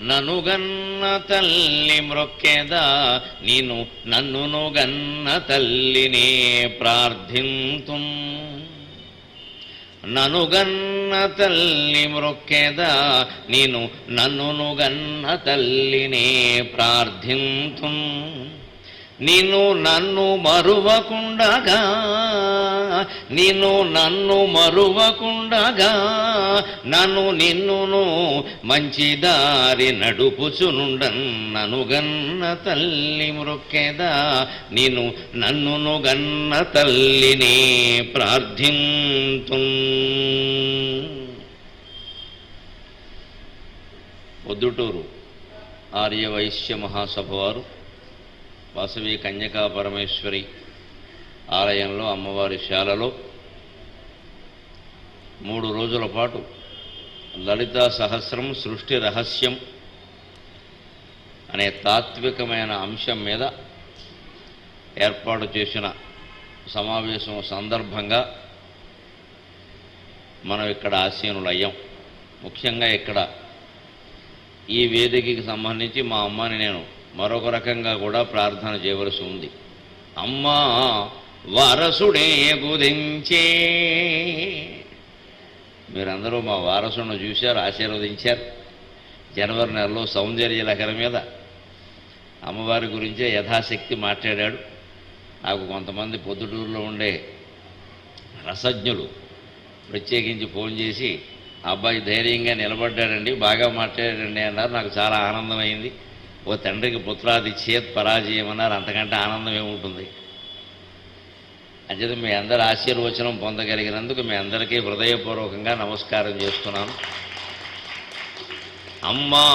ననుగన్న తల్లి మ్రొక్కెదా నీను నన్నును గన్న తల్లినే ప్రార్థింతుం. ననుగన్న తల్లి మ్రొక్కెదా నీను నన్నును గన్న తల్లినే ప్రార్థింతుం. నిన్ను నన్ను మరువకుండగా నిన్ను నన్ను మరువకుండగా నన్ను నిన్నును మంచి దారి నడుపుచునుండన్. ననుగన్న తల్లి మ్రొక్కెదా నిన్ను నన్నును గన్న తల్లినే ప్రార్థింతుం. పొద్దుటూరు ఆర్యవైశ్య మహాసభ వారు వాసవి కన్యకా పరమేశ్వరి ఆలయంలో అమ్మవారి శాలలో 3 రోజుల పాటు లలితా సహస్రం సృష్టి రహస్యం అనే తాత్వికమైన అంశం మీద ఏర్పాటు చేసిన సమావేశం సందర్భంగా మనం ఇక్కడ ఆసీనులయ్యాం. ముఖ్యంగా ఇక్కడ ఈ వేదికకి సంబంధించి మా అమ్మని నేను మరొక రకంగా కూడా ప్రార్థన చేయవలసి ఉంది. అమ్మా వారసుడే గుదించే. మీరందరూ మా వారసును చూశారు, ఆశీర్వదించారు. జనవరి నెలలో సౌందర్య లహరి మీద అమ్మవారి గురించే యథాశక్తి మాట్లాడాడు. నాకు కొంతమంది పొద్దుటూరులో ఉండే రసజ్ఞులు ప్రత్యేకించి ఫోన్ చేసి అబ్బాయి ధైర్యంగా నిలబడ్డాడండి, బాగా మాట్లాడాడండి అన్నారు. నాకు చాలా ఆనందమైంది. ఓ తండ్రికి పుత్రాది చేత్ పరాజయం అన్నారు. అంతకంటే ఆనందం ఏముంటుంది? అంచేత మీ అందరి ఆశీర్వచనం పొందగలిగినందుకు మీ అందరికీ హృదయపూర్వకంగా నమస్కారం చేస్తున్నాను. అమ్మా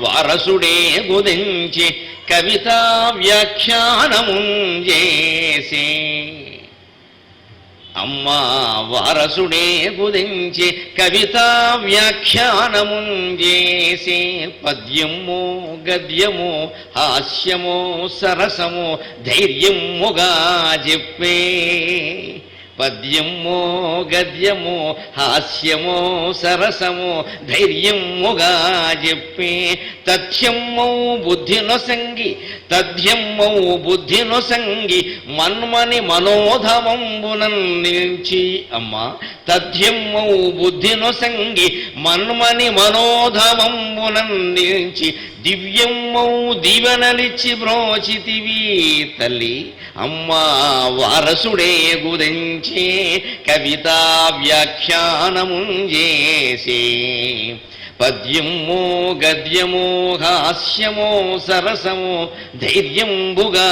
వారసుడే గుదించి కవితా వ్యాఖ్యానము చేసి. అమ్మా వారసుడే గుదించి కవితా వ్యాఖ్యానము చేసి. పద్యము గద్యము హాస్యము సరసము ధైర్యముగా చెప్పే. పద్యము గద్యము హాస్యము సరసము ధైర్యముగా చెప్పి. తథ్యమ్మౌ బుద్ధినొసంగి తథ్యమ్మౌ బుద్ధినొసంగి మన్మని మనోధమంబునన్ నిలిచి. అమ్మా తథ్యమ్మౌ బుద్ధినొసంగి మన్మని మనోధమంబునన్ నిలిచి. దివ్యమ్మౌ దీవెనలిచ్చి బ్రోచితివి తల్లి. అమ్మా వారసుడే గుదించి కవితా వ్యాఖ్యానము చేసి. పద్యము గద్యము హాస్యము సరసము ధైర్యంబుగా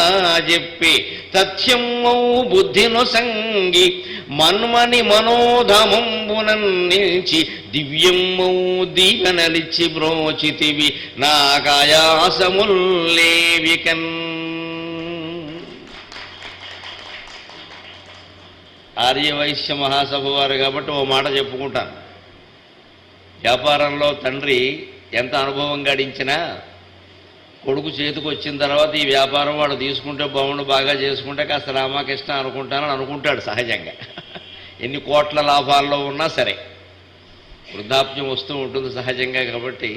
చెప్పి. తథ్యమ్మౌ బుద్ధినొసంగి మన్మని మనోధమంబునన్ నిలిచి. దివ్యమ్మౌ దీవెనలిచ్చి బ్రోచితివి నాకాయాసముల్లేవికన్. ఆర్యవైశ్య మహాసభ వారు కాబట్టి ఓ మాట చెప్పుకుంటాను. వ్యాపారంలో తండ్రి ఎంత అనుభవం గడించినా కొడుకు చేతికి వచ్చిన తర్వాత ఈ వ్యాపారం వాడు తీసుకుంటే బాగుండు, బాగా చేసుకుంటే కాస్త రామకృష్ణ అనుకుంటానని అనుకుంటాడు సహజంగా. ఎన్ని కోట్ల లాభాల్లో ఉన్నా సరే వృద్ధాప్యం వస్తూ ఉంటుంది సహజంగా. కాబట్టి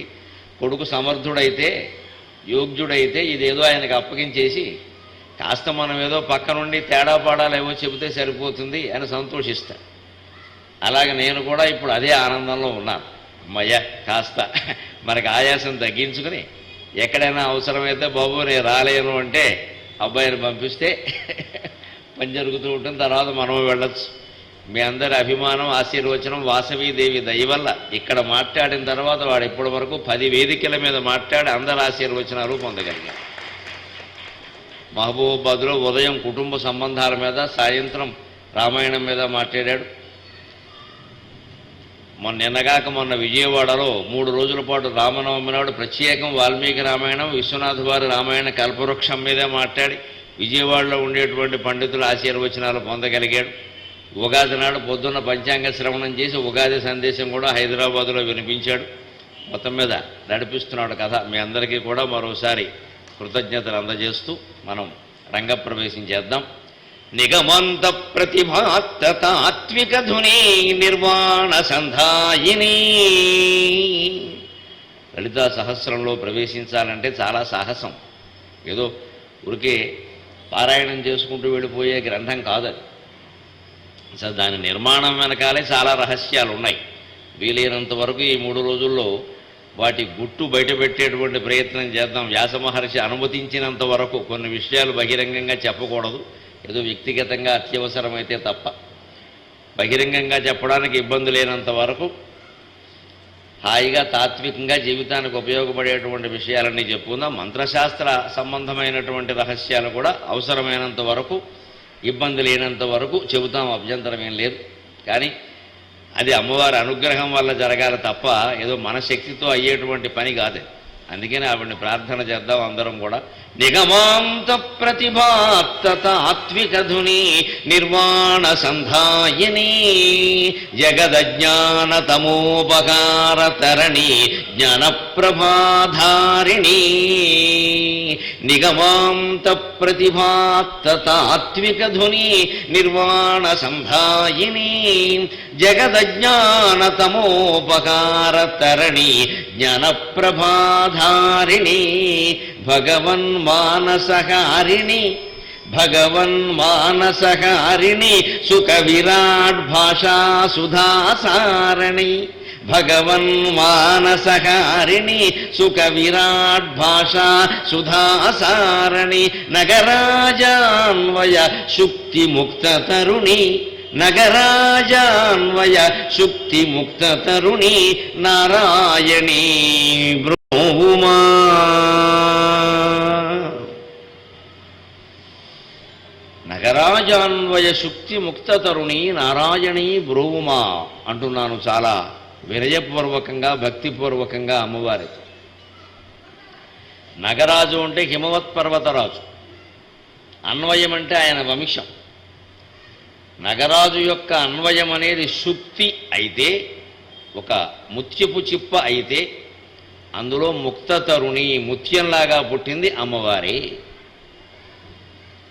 కొడుకు సమర్థుడైతే యోగ్యుడైతే ఇదేదో ఆయనకు అప్పగించేసి కాస్త మనం ఏదో పక్క నుండి తేడా పాడాలు ఏవో చెబితే సరిపోతుంది అని సంతోషిస్తాను. అలాగే నేను కూడా ఇప్పుడు అదే ఆనందంలో ఉన్నాను. అమ్మయ్య కాస్త మనకు ఆయాసం తగ్గించుకుని ఎక్కడైనా అవసరమైతే బాబు నేను రాలేను అంటే అబ్బాయిని పంపిస్తే పని జరుగుతూ ఉంటుంది. తర్వాత మనం వెళ్ళొచ్చు. మీ అందరి అభిమానం ఆశీర్వచనం వాసవీదేవి దయ వల్ల ఇక్కడ మాట్లాడిన తర్వాత వాడు ఇప్పటి వరకు 10 వేదికల మీద మాట్లాడి అందరి ఆశీర్వచనాలు పొందగలిగాడు. మహబూబాబాద్లో ఉదయం కుటుంబ సంబంధాల మీద, సాయంత్రం రామాయణం మీద మాట్లాడాడు. నిన్నగాక విజయవాడలో 3 రోజుల పాటు రామనవమి నాడు ప్రత్యేకం వాల్మీకి రామాయణం, విశ్వనాథ వారి రామాయణ కల్పవృక్షం మీదే మాట్లాడి విజయవాడలో ఉండేటువంటి పండితుల ఆశీర్వచనాలు పొందగలిగాడు. ఉగాది నాడు పొద్దున్న పంచాంగ శ్రవణం చేసి ఉగాది సందేశం కూడా హైదరాబాదులో వినిపించాడు. మొత్తం మీద నడిపిస్తున్నాడు కథ. మీ అందరికీ కూడా మరోసారి కృతజ్ఞతలు అందజేస్తూ మనం రంగప్రవేశం చేద్దాం. నిగమంత ప్రతిభాత్త తాత్విక ధుని నిర్వాణ సంధాయిని లలితా సహస్రంలో ప్రవేశించాలంటే చాలా సాహసం. ఏదో ఊరికే పారాయణం చేసుకుంటూ వెళ్ళిపోయే గ్రంథం కాదది. అసలు దాని నిర్మాణం వెనకాలే చాలా రహస్యాలు ఉన్నాయి. వీలైనంత వరకు ఈ 3 రోజుల్లో వాటి గుట్టు బయటపెట్టేటువంటి ప్రయత్నం చేద్దాం. వ్యాస మహర్షి అనుమతించినంత వరకు కొన్ని విషయాలు బహిరంగంగా చెప్పకూడదు, ఏదో వ్యక్తిగతంగా అత్యవసరమైతే తప్ప. బహిరంగంగా చెప్పడానికి ఇబ్బంది లేనంత వరకు హాయిగా తాత్వికంగా జీవితానికి ఉపయోగపడేటువంటి విషయాలన్నీ చెప్పుకుందాం. మంత్రశాస్త్ర సంబంధమైనటువంటి రహస్యాలు కూడా అవసరమైనంత వరకు, ఇబ్బంది లేనంత వరకు చెబుతాం, అభ్యంతరం ఏం లేదు. కానీ అది అమ్మవారి అనుగ్రహం వల్ల జరగాలి తప్ప ఏదో మన శక్తితో అయ్యేటువంటి పని కాదు. అందుకని ఆవిడ్ని ప్రార్థన చేద్దాం అందరం కూడా. నిగమాంత ప్రతిభాత్తాత్వికధుని నిర్వాణ సంధాయిని జగదజ్ఞాన తమోపకార తరణి జ్ఞానప్రభాధారిణి. నిగమాంత ప్రతిభాత్తాత్వికధుని నిర్వాణ సంధాయిని జగదజ్ఞాన తమోపకార తరణి జ్ఞానప్రభాధారిణి భగవన్మానసహారిణి భగవన్మానసహారిణి సుఖ విరాట్ భాషా సుధాసారణి భగవన్మానసహారిణి సుఖ విరాట్ భాషా సుధాసారణి నగరాజాన్వయ శుక్తి ముక్త తరుణి నగరాజాన్వయ శుక్తి ముక్త తరుణి నారాయణీ బ్రహ్మా. నగరాజాన్వయ శుక్తి ముక్త తరుణి నారాయణీ బ్రోవుమా అంటున్నాను చాలా వినయపూర్వకంగా, భక్తిపూర్వకంగా అమ్మవారితో. నగరాజు అంటే హిమవత్ పర్వతరాజు, అన్వయం అంటే ఆయన వంశం. నగరాజు యొక్క అన్వయం అనేది శుక్తి అయితే, ఒక ముత్యపు చిప్ప అయితే, అందులో ముక్త తరుణి ముత్యంలాగా పుట్టింది అమ్మవారి.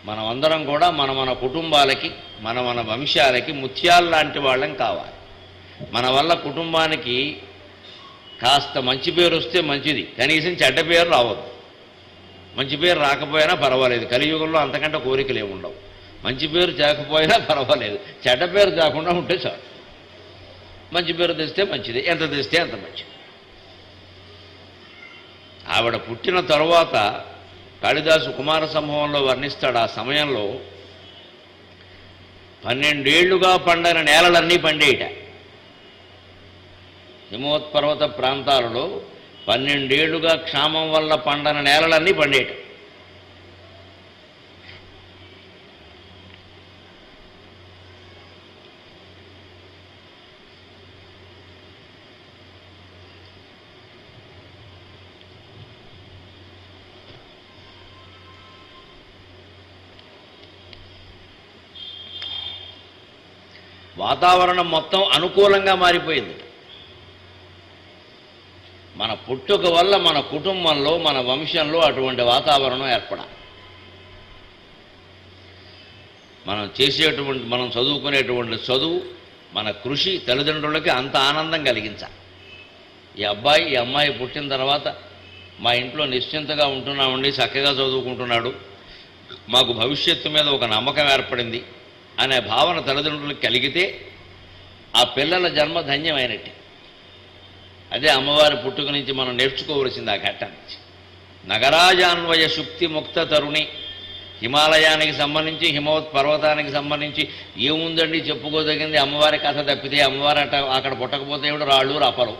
మనమందరం కూడా మన కుటుంబాలకి, మన వంశాలకి ముత్యాలు లాంటి వాళ్ళం కావాలి. మన వల్ల కుటుంబానికి కాస్త మంచి పేరు వస్తే మంచిది, కనీసం చెడ్డ పేరు రావద్దు. మంచి పేరు రాకపోయినా పర్వాలేదు, కలియుగంలో అంతకంటే కోరికలు ఏముండవు. మంచి పేరు తేకపోయినా పర్వాలేదు, చెడ్డ పేరు తేకుండా ఉంటే చాలు. మంచి పేరు తెస్తే మంచిది, ఎంత తెస్తే అంత మంచిది. ఆవిడ పుట్టిన తరువాత కాళిదాసు కుమార సంభవంలో వర్ణిస్తాడు. ఆ సమయంలో 12 ఏళ్లుగా పండని నేలలన్నీ పండేయట. హిమోత్పర్వత ప్రాంతాలలో 12 ఏళ్లుగా క్షామం వల్ల పండని నేలలన్నీ పండేయట. వాతావరణం మొత్తం అనుకూలంగా మారిపోయింది. మన పుట్టుక వల్ల మన కుటుంబంలో, మన వంశంలో అటువంటి వాతావరణం ఏర్పడాలి. మనం చదువుకునేటువంటి చదువు, మన కృషి తల్లిదండ్రులకి అంత ఆనందం కలిగించాలి. ఈ అమ్మాయి పుట్టిన తర్వాత మా ఇంట్లో నిశ్చింతగా ఉంటున్నామండి, చక్కగా చదువుకుంటున్నాడు, మాకు భవిష్యత్తు మీద ఒక నమ్మకం ఏర్పడింది అనే భావన తల్లిదండ్రులకు కలిగితే ఆ పిల్లల జన్మ ధన్యమైనట్టే. అదే అమ్మవారి పుట్టుక నుంచి మనం నేర్చుకోవలసింది. ఆ ఘట్టం నుంచి నగరాజాన్వయ శుక్తి ముక్త తరుణి. హిమాలయానికి సంబంధించి, హిమవత్ పర్వతానికి సంబంధించి ఏముందండి చెప్పుకోదగింది? అమ్మవారి కథ తప్పితే అమ్మవారు అక్కడ పుట్టకపోతే ఏమిటి, రాళ్ళు రప్పలు,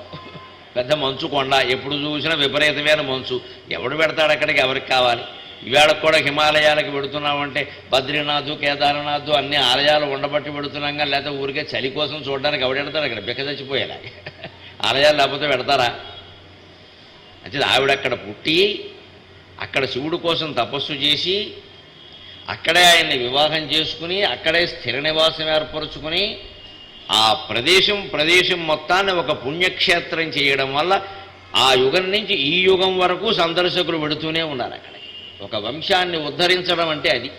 పెద్ద మంచు కొండ, ఎప్పుడు చూసినా విపరీతమైన మంచు. ఎవడు పెడతాడు అక్కడికి? ఎవరికి కావాలి? ఇవాళకు కూడా హిమాలయాలకు పెడుతున్నామంటే బద్రీనాథ్, కేదార్నాథ్ అన్ని ఆలయాలు ఉండబట్టి పెడుతున్నాం. లేకపోతే ఊరికే చలి కోసం చూడడానికి ఎవడెడతాడు? అక్కడ బిక్క చచ్చిపోయేలా ఆలయాలు లేకపోతే పెడతారా? అంటే ఆవిడక్కడ పుట్టి, అక్కడ శివుడు కోసం తపస్సు చేసి, అక్కడే ఆయన్ని వివాహం చేసుకుని, అక్కడే స్థిర నివాసం ఏర్పరుచుకుని, ఆ ప్రదేశం మొత్తాన్ని ఒక పుణ్యక్షేత్రం చేయడం వల్ల ఆ యుగం నుంచి ఈ యుగం వరకు సందర్శకులు పెడుతూనే ఉన్నారు అక్కడికి. ఒక వంశాన్ని ఉద్ధరించడం అంటే అది.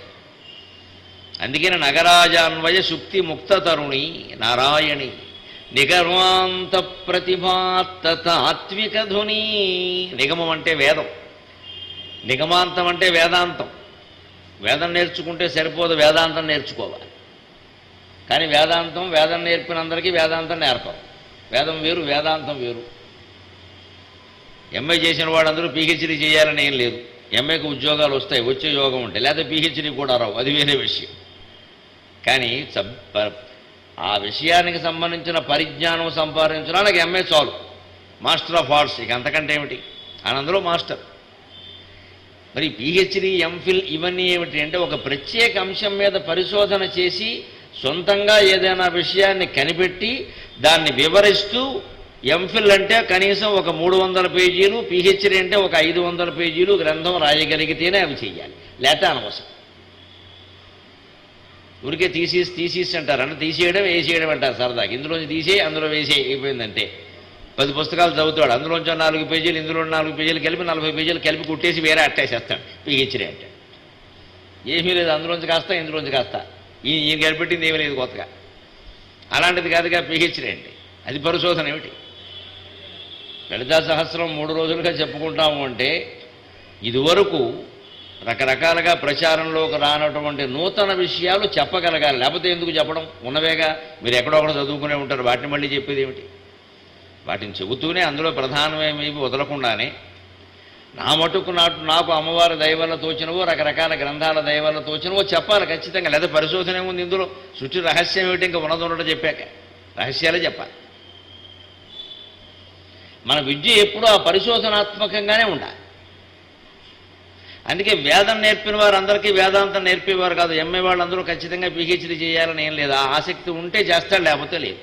అందుకని నగరాజాన్వయ శుక్తి ముక్త తరుణి నారాయణి నిగమాంత ప్రతిభాత్త తాత్విక ధ్వని. నిగమం అంటే వేదం, నిగమాంతం అంటే వేదాంతం. వేదం నేర్చుకుంటే సరిపోదు, వేదాంతం నేర్చుకోవాలి. కానీ వేదం నేర్పినందరికీ వేదాంతం నేర్పరు. వేదం వేరు, వేదాంతం వేరు. ఎంఏ చేసిన వాడందరూ పీహెచ్డీ చేయాలని ఏం లేదు. ఎంఏకి ఉద్యోగాలు వస్తాయి, వచ్చే యోగం ఉంటాయి, లేదా పీహెచ్డీ కూడా రావు, అది వేరే విషయం. కానీ ఆ విషయానికి సంబంధించిన పరిజ్ఞానం సంపాదించడానికి ఎంఏ చాలు. మాస్టర్ ఆఫ్ ఆర్ట్స్, ఇక అంతకంటే ఏమిటి, అందులో మాస్టర్. మరి పీహెచ్డీ, ఎంఫిల్ ఇవన్నీ ఏమిటి అంటే ఒక ప్రత్యేక అంశం మీద పరిశోధన చేసి సొంతంగా ఏదైనా విషయాన్ని కనిపెట్టి దాన్ని వివరిస్తూ, ఎంఫిల్ అంటే కనీసం ఒక 300 పేజీలు, పీహెచ్డీ అంటే ఒక 500 పేజీలు గ్రంథం రాయగలిగితేనే అవి చెయ్యాలి, లేకపోతే అనవసరం. ఊరికే తీసేసి అంటారు, అంటే తీసేయడం వేసేయడం అంటారు సరదాకి. ఇందులోంచి తీసేయి అందులో వేసే అయిపోయిందంటే 10 పుస్తకాలు చదువుతాడు, అందులోంచి 4 పేజీలు ఇందులో 4 పేజీలు కలిపి 40 పేజీలు కలిపి కుట్టేసి వేరే అట్టేసేస్తాడు పీహెచ్డీ అంటే. ఏమీ లేదు, అందులోంచి కాస్త ఇందులోంచి కాస్త, ఈయన కనిపెట్టింది ఏమీ లేదు కొత్తగా. అలాంటిది కాదుగా పీహెచ్డీ అంటే. అది పరిశోధన ఏమిటి? లలితా సహస్రం 3 రోజులుగా చెప్పుకుంటాము అంటే ఇదివరకు రకరకాలుగా ప్రచారంలోకి రానటువంటి నూతన విషయాలు చెప్పగలగాలి. లేకపోతే ఎందుకు చెప్పడం, ఉన్నవేగా. మీరు ఎక్కడో ఒకటి చదువుకునే ఉంటారు, వాటిని మళ్ళీ చెప్పేది ఏమిటి? వాటిని చెబుతూనే అందులో ప్రధానమేమి వదలకుండానే నా మటుకు నాకు అమ్మవారి దయవల్ల తోచినవో, రకరకాల గ్రంథాల దయవల్ల తోచినవో చెప్పాలి ఖచ్చితంగా. లేదా పరిశోధన ఏముంది ఇందులో? సృష్టి రహస్యం ఏమిటి? ఇంకా ఉన్నదొన్నట్టు చెప్పాక రహస్యాలే చెప్పాలి. మన విద్య ఎప్పుడూ ఆ పరిశోధనాత్మకంగానే ఉండాలి. అందుకే వేదం నేర్పిన వారు అందరికీ వేదాంతం నేర్పేవారు కాదు. ఎంఏ వాళ్ళందరూ ఖచ్చితంగా పీహెచ్డీ చేయాలని ఏం లేదు. ఆ ఆసక్తి ఉంటే చేస్తాడు, లేకపోతే లేదు.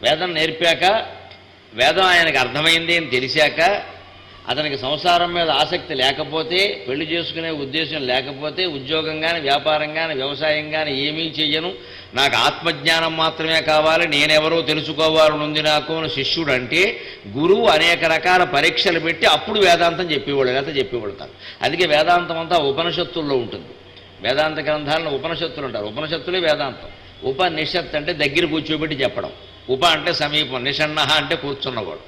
వేదం నేర్పాక, వేదం ఆయనకు అర్థమైంది అని తెలిసాక, అతనికి సంసారం మీద ఆసక్తి లేకపోతే, పెళ్లి చేసుకునే ఉద్దేశం లేకపోతే, ఉద్యోగం కానీ, వ్యాపారం కానీ, వ్యవసాయం కానీ ఏమీ చెయ్యను, నాకు ఆత్మజ్ఞానం మాత్రమే కావాలి, నేనెవరో తెలుసుకోవాలనుంది నాకు అని శిష్యుడు అంటే, గురువు అనేక రకాల పరీక్షలు పెట్టి అప్పుడు వేదాంతం చెప్పేవాడు, లేకపోతే చెప్పేవాడు కాదు. అందుకే వేదాంతం అంతా ఉపనిషత్తుల్లో ఉంటుంది. వేదాంత గ్రంథాలను ఉపనిషత్తులు అంటారు. ఉపనిషత్తులే వేదాంతం. ఉపనిషత్ అంటే దగ్గర కూర్చోబెట్టి చెప్పడం. ఉప అంటే సమీపం, నిషన్నహ అంటే కూర్చున్నవాడు,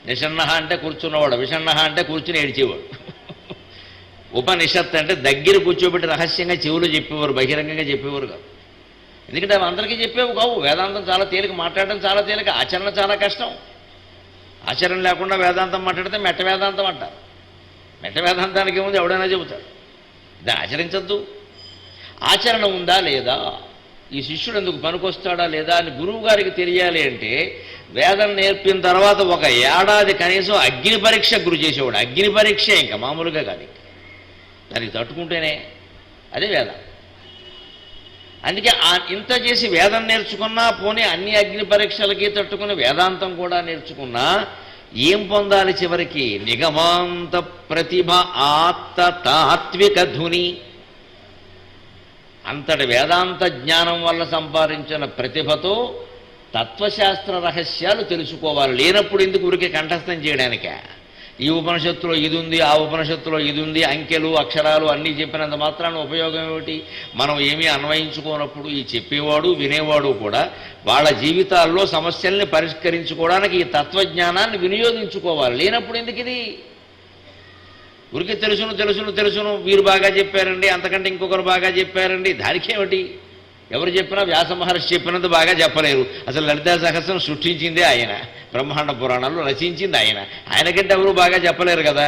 నిషన్నహ అంటే కూర్చున్నవాడు, విషన్నహ అంటే కూర్చుని ఏడ్చేవాడు. ఉపనిషత్ అంటే దగ్గర కూర్చోబెట్టి రహస్యంగా చెవులు చెప్పేవారు, బహిరంగంగా చెప్పేవారు కాదు. ఎందుకంటే అవి అందరికీ చెప్పేవి కావు. వేదాంతం చాలా తేలిక, మాట్లాడడం చాలా తేలిక, ఆచరణ చాలా కష్టం. ఆచరణ లేకుండా వేదాంతం మాట్లాడితే మెట్ట వేదాంతం అంటారు. మెట్ట వేదాంతానికి ఏముంది, ఎవడైనా చెబుతాడు. దాన్ని ఆచరించద్దు. ఆచరణ ఉందా లేదా, ఈ శిష్యుడు ఎందుకు పనికొస్తాడా లేదా అని గురువు గారికి తెలియాలి అంటే వేదం నేర్పిన తర్వాత 1 ఏడాది కనీసం అగ్ని పరీక్ష గురి చేసేవాడు. అగ్ని పరీక్ష ఇంకా మామూలుగా కాదు, దానికి తట్టుకుంటేనే అదే వేదం. అందుకే ఇంత చేసి వేదం నేర్చుకున్నా, పోనీ అన్ని అగ్ని పరీక్షలకి తట్టుకుని వేదాంతం కూడా నేర్చుకున్నా ఏం పొందాలి చివరికి? నిగమాంత ప్రతిభ ఆత్త తాత్విక ధుని. అంతటి వేదాంత జ్ఞానం వల్ల సంపాదించిన ప్రతిభతో తత్వశాస్త్ర రహస్యాలు తెలుసుకోవాలి. లేనప్పుడు ఎందుకు ఊరికే కంఠస్థం చేయడానికే? ఈ ఉపనిషత్తులో ఇది ఉంది, ఆ ఉపనిషత్తులో ఇది ఉంది, అంకెలు అక్షరాలు అన్నీ చెప్పినంత మాత్రాన ఉపయోగం ఏమిటి? మనం ఏమీ అన్వయించుకోనప్పుడు ఈ చెప్పేవాడు వినేవాడు కూడా వాళ్ళ జీవితాల్లో సమస్యల్ని పరిష్కరించుకోవడానికి ఈ తత్వజ్ఞానాన్ని వినియోగించుకోవాలి. లేనప్పుడు ఎందుకు ఇది? ఊరికే తెలుసును వీరు బాగా చెప్పారండి, అంతకంటే ఇంకొకరు బాగా చెప్పారండి, దానికేమిటి? ఎవరు చెప్పినా వ్యాస మహర్షి చెప్పినంత బాగా చెప్పలేరు. అసలు లలితా సహస్రం సృష్టించిందే ఆయన, బ్రహ్మాండ పురాణాలు రచించింది ఆయన, ఆయనకంటే ఎవరు బాగా చెప్పలేరు కదా.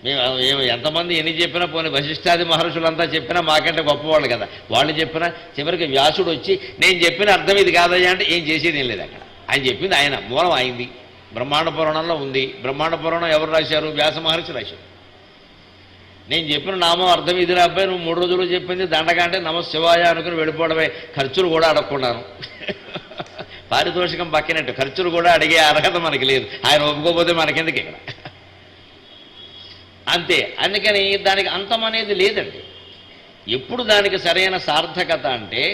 మేము ఎంతమంది ఎన్ని చెప్పినా, పోనీ వశిష్ఠాది మహర్షులంతా చెప్పినా మాకంటే గొప్పవాళ్ళు కదా. వాళ్ళు చెప్పినా చివరికి వ్యాసుడు వచ్చి నేను చెప్పిన అర్థం ఇది కాదయ్యా అంటే ఏం చేసేది ఏం లేదు. అక్కడ ఆయన చెప్పింది ఆయన మూలం అయింది, బ్రహ్మాండ పురాణంలో ఉంది. బ్రహ్మాండ పురాణం ఎవరు రాశారు? వ్యాస మహర్షి రాశారు. నేను చెప్పిన నామం అర్థం ఇది రాబాయి, నువ్వు 3 రోజులు చెప్పింది దండగా అంటే నమ శివాయ అనుకుని వెళ్ళిపోవడమే, ఖర్చులు కూడా అడగకున్నాను. పారితోషికం పక్కినట్టు ఖర్చులు కూడా అడిగే అర్హత మనకి లేదు. ఆయన ఒప్పుకోకపోతే మనకెందుకు ఇక్కడ? అంతే. అందుకని దానికి అంతం అనేది లేదండి. ఎప్పుడు దానికి సరైన సార్థకత అంటే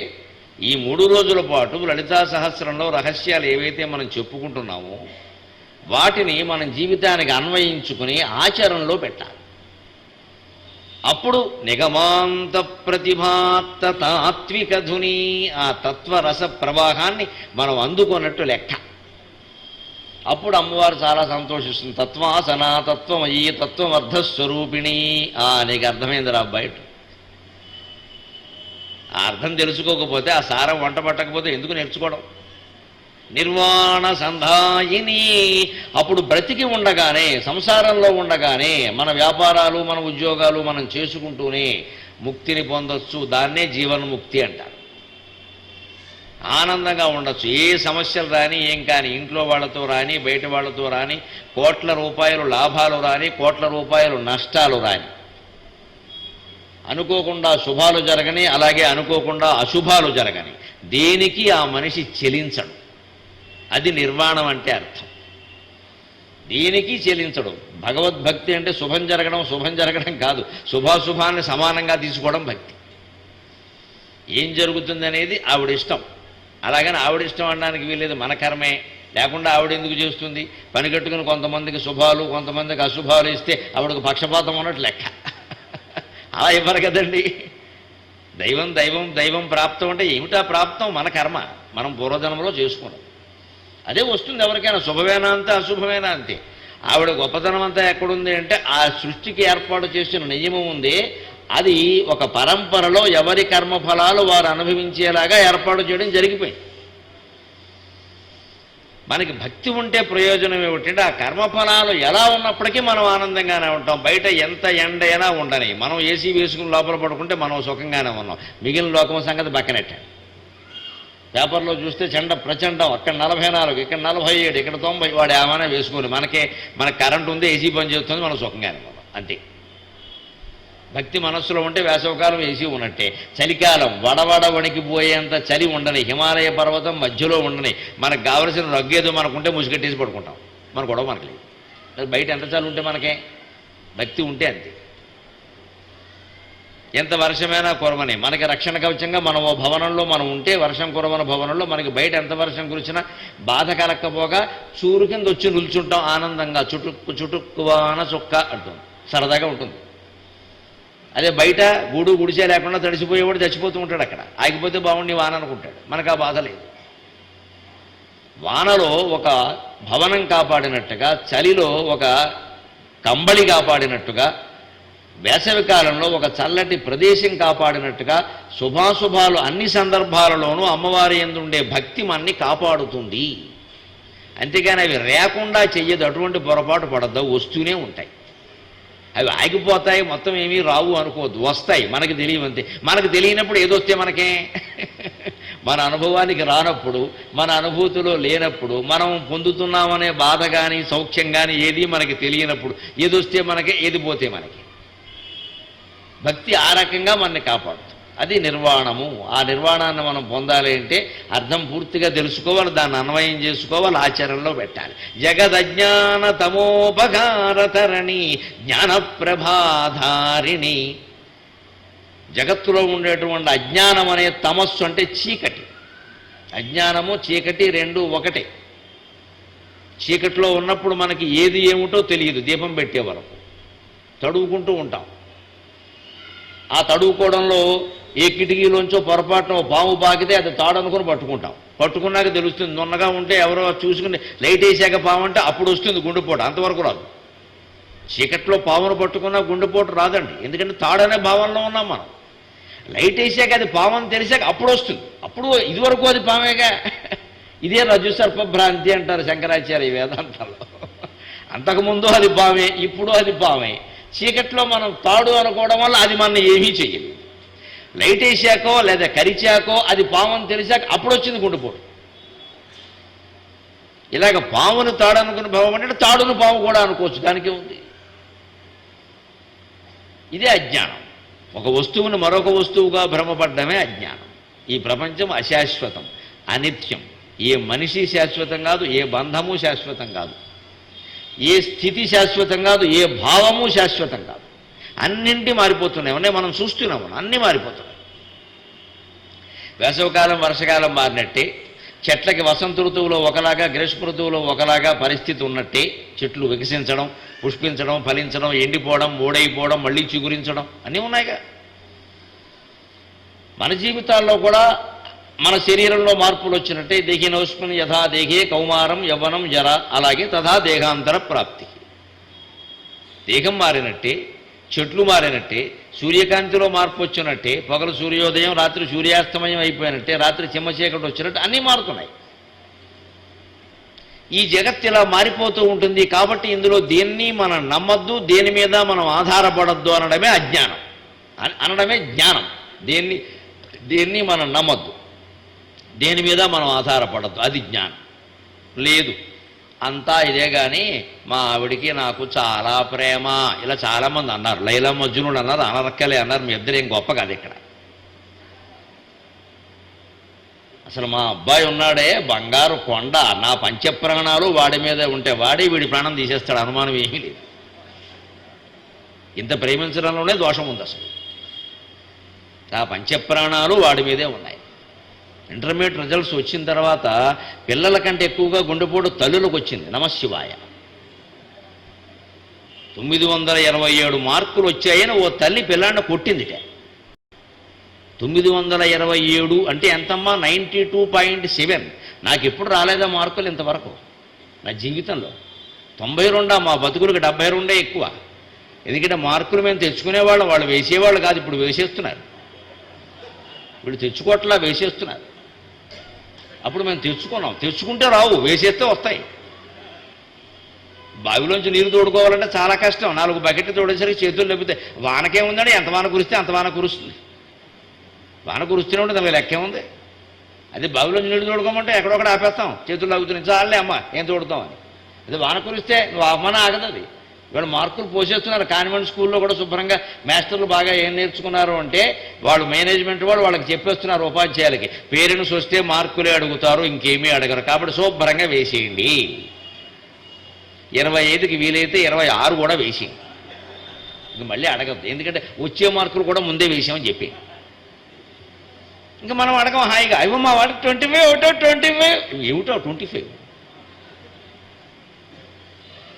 ఈ 3 రోజుల పాటు లలితా సహస్రంలో రహస్యాలు ఏవైతే మనం చెప్పుకుంటున్నామో వాటిని మనం జీవితానికి అన్వయించుకుని ఆచరణలో పెట్టాలి. అప్పుడు నిగమాంత ప్రతిభాత్త తాత్విక ధుని, ఆ తత్వరస ప్రవాహాన్ని మనం అందుకున్నట్టు లెక్క. అప్పుడు అమ్మవారు చాలా సంతోషిస్తుంది. తత్వాసనా తత్వమయీ తత్వమర్థస్వరూపిణి. నీకు అర్థమైందిరా అబ్బాయి. ఆ అర్థం తెలుసుకోకపోతే, ఆ సారం వంట పట్టకపోతే ఎందుకు నేర్చుకోవడం? నిర్వాణ సంధాయిని. అప్పుడు బ్రతికి ఉండగానే, సంసారంలో ఉండగానే మన వ్యాపారాలు మన ఉద్యోగాలు మనం చేసుకుంటూనే ముక్తిని పొందొచ్చు. దాన్నే జీవన్ముక్తి అంటారు. ఆనందంగా ఉండొచ్చు. ఏ సమస్యలు రాని, ఏం కానీ, ఇంట్లో వాళ్ళతో రాని, బయట వాళ్ళతో రాని, కోట్ల రూపాయలు లాభాలు రాని, కోట్ల రూపాయలు నష్టాలు రాని, అనుకోకుండా శుభాలు జరగని, అలాగే అనుకోకుండా అశుభాలు జరగని, దేనికి ఆ మనిషి చెలించడు. అది నిర్వాణం అంటే అర్థం. దేనికి చెలించడు. భగవద్భక్తి అంటే శుభం జరగడం కాదు, శుభాశుభాన్ని సమానంగా తీసుకోవడం భక్తి. ఏం జరుగుతుంది అనేది ఆవిడిష్టం. అలాగని ఆవిడిష్టం అనడానికి వీల్లేదు, మన కర్మే. లేకుండా ఆవిడ ఎందుకు చేస్తుంది? పని కట్టుకుని కొంతమందికి శుభాలు కొంతమందికి అశుభాలు ఇస్తే ఆవిడకు పక్షపాతం ఉన్నట్టు లెక్క. అలా ఇవ్వరు కదండి. దైవం దైవం దైవం ప్రాప్తం అంటే ఏమిటా ప్రాప్తం? మన కర్మ, మనం పూర్వజన్మలో చేసుకున్నాం. అదే వస్తుంది ఎవరికైనా. శుభమేనా అంతే, అశుభమేనా అంతే. ఆవిడ గొప్పతనం అంతా ఎక్కడుంది అంటే, ఆ సృష్టికి ఏర్పాటు చేసిన నియమం ఉంది. అది ఒక పరంపరలో ఎవరి కర్మఫలాలు వారు అనుభవించేలాగా ఏర్పాటు చేయడం జరిగిపోయింది. మనకి భక్తి ఉంటే ప్రయోజనం ఏమిటంటే, ఆ కర్మఫలాలు ఎలా ఉన్నప్పటికీ మనం ఆనందంగానే ఉంటాం. బయట ఎంత ఎండ అయినా ఉండని, మనం ఏసీ వేసుకుని లోపల పడుకుంటే మనం సుఖంగానే ఉన్నాం. మిగిలిన లోకం సంగతి పక్కనెట్టాం. పేపర్లో చూస్తే ప్రచండం, అక్కడ 44, ఇక్కడ 47, ఇక్కడ 90, వాడు ఏమైనా వేసుకొని మనకి కరెంట్ ఉంది, ఏసీ పని చేస్తుంది, మనం సుఖంగానే ఉన్నాం అంతే. భక్తి మనస్సులో ఉంటే వేసవకాలం ఏసీ ఉన్నట్టే. చలికాలం వడవడ వణికిపోయేంత చలి ఉండని, హిమాలయ పర్వతం మధ్యలో ఉండని, మనకు కావలసిన రగ్గేదో మనకుంటే ముసుగట్టేసి పడుకుంటాం. మన గొడవ మనకు లేదు. బయట ఎంత చలి ఉంటే మనకే, భక్తి ఉంటే అంతే. ఎంత వర్షమైనా కురవని, మనకి రక్షణ కవచంగా మనం ఓ భవనంలో మనం ఉంటే, వర్షం కురవన భవనంలో మనకి బయట ఎంత వర్షం కురిచినా బాధ కలక్కపోగా చూరు కింద వచ్చి నిల్చుంటాం ఆనందంగా. చుటుక్కు చుటుక్కువాన చుక్క అంటుంది, సరదాగా ఉంటుంది. అదే బయట గుడిసే లేకుండా తడిసిపోయేవాడు చచ్చిపోతూ ఉంటాడు. అక్కడ ఆగిపోతే బాగుండి వాన అనుకుంటాడు. మనకు ఆ బాధ లేదు. వానలో ఒక భవనం కాపాడినట్టుగా, చలిలో ఒక కంబళి కాపాడినట్టుగా, వేసవి కాలంలో ఒక చల్లటి ప్రదేశం కాపాడినట్టుగా, శుభాశుభాలు అన్ని సందర్భాలలోనూ అమ్మవారి యందు ఉండే భక్తి మనని కాపాడుతుంది. అంతేగాని అవి లేకుండా చెయ్యదు. అటువంటి పొరపాటు పడద్దు, వస్తూనే ఉంటాయి. అవి ఆగిపోతాయి, మొత్తం ఏమీ రావు అనుకోవద్దు, వస్తాయి. మనకి తెలియవంతే. మనకు తెలియనప్పుడు ఏదొస్తే మనకే, మన అనుభవానికి రానప్పుడు, మన అనుభూతిలో లేనప్పుడు, మనం పొందుతున్నామనే బాధ కానీ సౌఖ్యం కానీ ఏది మనకి తెలియనప్పుడు, ఏదొస్తే మనకే, ఏది పోతే మనకి. భక్తి ఆ రకంగా మనని కాపాడుతుంది. అది నిర్వాణము. ఆ నిర్వాణాన్ని మనం పొందాలి అంటే అర్థం పూర్తిగా తెలుసుకోవాలి, దాన్ని అన్వయం చేసుకోవాలి, ఆచరణలో పెట్టాలి. జగదజ్ఞాన తమోపకారతరణి జ్ఞానప్రభాధారిణి. జగత్తులో ఉండేటువంటి అజ్ఞానం అనే తమస్సు అంటే చీకటి. అజ్ఞానము చీకటి రెండు ఒకటే. చీకటిలో ఉన్నప్పుడు మనకి ఏది ఏమిటో తెలియదు. దీపం పెట్టే వరకు తడువుకుంటూ ఉంటాం. ఆ తడువుకోవడంలో ఏ కిటికీలోంచో పొరపాటున పాము పాకితే అది తాడు అనుకుని పట్టుకుంటాం. పట్టుకున్నాక తెలుస్తుంది. నున్నగా ఉంటే ఎవరో చూసుకుని లైట్ వేసాక పాము అంటే అప్పుడు వస్తుంది గుండెపోటు, అంతవరకు రాదు. చీకట్లో పామును పట్టుకున్నా గుండెపోటు రాదండి. ఎందుకంటే తాడనే భావనలో ఉన్నాం మనం. లైట్ వేసాక అది పామని తెలిసాక అప్పుడు వస్తుంది. అప్పుడు ఇదివరకు అది పామేగా. ఇదే రజ్జుసర్పభ్రాంతి అంటారు శంకరాచార్య వేదాంతాల్లో. అంతకుముందు అది పామే, ఇప్పుడు అది పామే. చీకట్లో మనం తాడు అనుకోవడం వల్ల అది మన ఏమీ చెయ్యలేదు. లైట్ వేసాకో లేదా కరిచాకో అది పామని తెలిసాక అప్పుడు వచ్చింది గుండెపోటు. ఇలాగ పామును తాడు అనుకుని భావం అంటే తాడును పాము కూడా అనుకోవచ్చు, దానికే ఉంది. ఇదే అజ్ఞానం. ఒక వస్తువును మరొక వస్తువుగా భ్రమపడ్డమే అజ్ఞానం. ఈ ప్రపంచం అశాశ్వతం, అనిత్యం. ఏ మనిషి శాశ్వతం కాదు, ఏ బంధము శాశ్వతం కాదు, ఏ స్థితి శాశ్వతం కాదు, ఏ భావము శాశ్వతం కాదు. అన్నింటి మారిపోతున్నాయి. మనం చూస్తున్నాము, అన్నీ మారిపోతున్నాయి. వేసవకాలం వర్షకాలం మారినట్టే చెట్లకి వసంత ఋతువులో ఒకలాగా గ్రీష్మ ఋతువులో ఒకలాగా పరిస్థితి ఉన్నట్టే చెట్లు వికసించడం, పుష్పించడం, ఫలించడం, ఎండిపోవడం, ఓడైపోవడం, మళ్ళీ చిగురించడం అన్నీ ఉన్నాయిగా. మన జీవితాల్లో కూడా మన శరీరంలో మార్పులు వచ్చినట్టే దేహినోస్మిన్ యథా దేహే కౌమారం యవ్వనం జర, అలాగే తథా దేహాంతర ప్రాప్తి. దేహం మారినట్టే, చెట్లు మారినట్టే, సూర్యకాంతిలో మార్పు వచ్చినట్టే, పగలు సూర్యోదయం, రాత్రి సూర్యాస్తమయం అయిపోయినట్టే, రాత్రి చిమ్మ చీకటి వచ్చినట్టు అన్నీ మారుతున్నాయి. ఈ జగత్ ఇలా మారిపోతూ ఉంటుంది. కాబట్టి ఇందులో దేన్ని మనం నమ్మద్దు, దేని మీద మనం ఆధారపడద్దు అనడమే అజ్ఞానం, అనడమే జ్ఞానం. దేన్ని మనం నమ్మద్దు, దేని మీద మనం ఆధారపడద్దు, అది జ్ఞానం. లేదు అంతా ఇదే కానీ మా ఆవిడికి నాకు చాలా ప్రేమ, ఇలా చాలామంది అన్నారు. లైలా మజ్నుడు అన్నారు, అనరక్కలే అన్నారు. మీ ఇద్దరు ఏం గొప్ప కాదు ఇక్కడ. అసలు మా అబ్బాయి ఉన్నాడే బంగారు కొండ, నా పంచప్రాణాలు వాడి మీదే ఉంటే వాడి వీడి ప్రాణం తీసేస్తాడు, అనుమానం ఏమీ లేదు. ఇంత ప్రేమించడంలోనే దోషం ఉంది. అసలు ఆ పంచప్రాణాలు వాడి మీదే ఉన్నాయి. ఇంటర్మీడియట్ రిజల్ట్స్ వచ్చిన తర్వాత పిల్లల కంటే ఎక్కువగా గుండెపోటు తల్లులకు వచ్చింది. నమశివాయ. 927 మార్కులు వచ్చాయని ఓ తల్లి పిల్లాడిని కొట్టిందిట. 927 అంటే ఎంతమ్మా? 92.7. నాకు ఎప్పుడు రాలేదా మార్కులు ఇంతవరకు నా జీవితంలో. 92 మా బతుకులకు 72 ఎక్కువ. ఎందుకంటే మార్కులు మేము తెచ్చుకునేవాళ్ళం, వాళ్ళు వేసేవాళ్ళు కాదు. ఇప్పుడు వేసేస్తున్నారు. వీళ్ళు తెచ్చుకోవట్లా, వేసేస్తున్నారు. అప్పుడు మేము తెచ్చుకున్నాం. తెచ్చుకుంటే రావు, వేసేస్తే వస్తాయి. బావిలోంచి నీరు తోడుకోవాలంటే చాలా కష్టం. 4 బకెట్లు తోడేసరికి చేతులు లేకపోతే వానకేముందండి, ఎంత వాన కురిస్తే అంత వాన కురుస్తుంది. వాన కురుస్తూనే ఉంటుంది, దానికి లెక్కే ఉంది. అదే బావిలోంచి నీళ్ళు తోడుకోమంటే ఎక్కడొక్కడ ఆపేస్తాం, చేతులు లాగుతున్నాయి, చాలే అమ్మ ఏం తోడుతామని. అదే వాన కురిస్తే నువ్వు అమ్మన ఆగదు. అది వీళ్ళు మార్కులు పోసేస్తున్నారు. కాన్వెంట్ స్కూల్లో కూడా శుభ్రంగా మాస్టర్లు బాగా ఏం నేర్చుకున్నారు అంటే వాళ్ళు మేనేజ్మెంట్ వాళ్ళు వాళ్ళకి చెప్పేస్తున్నారు ఉపాధ్యాయులకి, పేరెంట్స్ వస్తే మార్కులే అడుగుతారు, ఇంకేమీ అడగరు, కాబట్టి శుభ్రంగా వేసేయండి. 25కి వీలైతే 26 కూడా వేసేయండి, ఇంక మళ్ళీ అడగద్దు. ఎందుకంటే వచ్చే మార్కులు కూడా ముందే వేసామని చెప్పి ఇంకా మనం అడగం హాయిగా. అయ్యో మా వాడికి 25 ఒకటో 25 ఏమిటో 25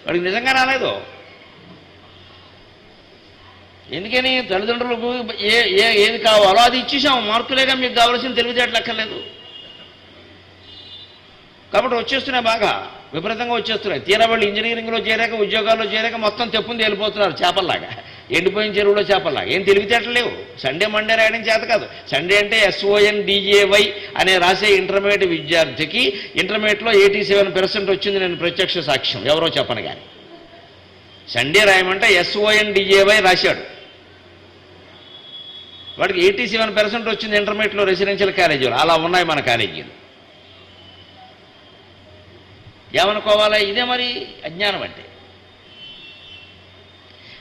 వాడికి నిజంగా రాలేదు. ఎందుకని తల్లిదండ్రులకు ఏది కావాలో అది ఇచ్చేసాము. మార్కులేగా మీకు కావాల్సిన తెలివితేటలు అక్కర్లేదు. కాబట్టి వచ్చేస్తున్నాయి, బాగా విపరీతంగా వచ్చేస్తున్నాయి. తీరా వాళ్ళు ఇంజనీరింగ్లో చేరాక, ఉద్యోగాల్లో చేరాక మొత్తం తెప్పుంది వెళ్ళిపోతున్నారు చేపల్లాగా, ఎండిపోయిన చెరువులో చేపల్లాగా. ఏం తెలివితేటలు లేవు. సండే మండే రాయడం చేత కాదు. సండే అంటే SONDAY అనే రాసే ఇంటర్మీడియట్ విద్యార్థికి ఇంటర్మీడియట్లో 87% వచ్చింది. నేను ప్రత్యక్ష సాక్ష్యం, ఎవరో చెప్పను కానీ. సండే రాయమంటే SONDAY రాశాడు. వాడికి 87% వచ్చింది ఇంటర్మీడియట్లో రెసిడెన్షియల్ కాలేజీలు. అలా ఉన్నాయి మన కాలేజీలు. ఏమనుకోవాలా? ఇదే మరి అజ్ఞానం అంటే.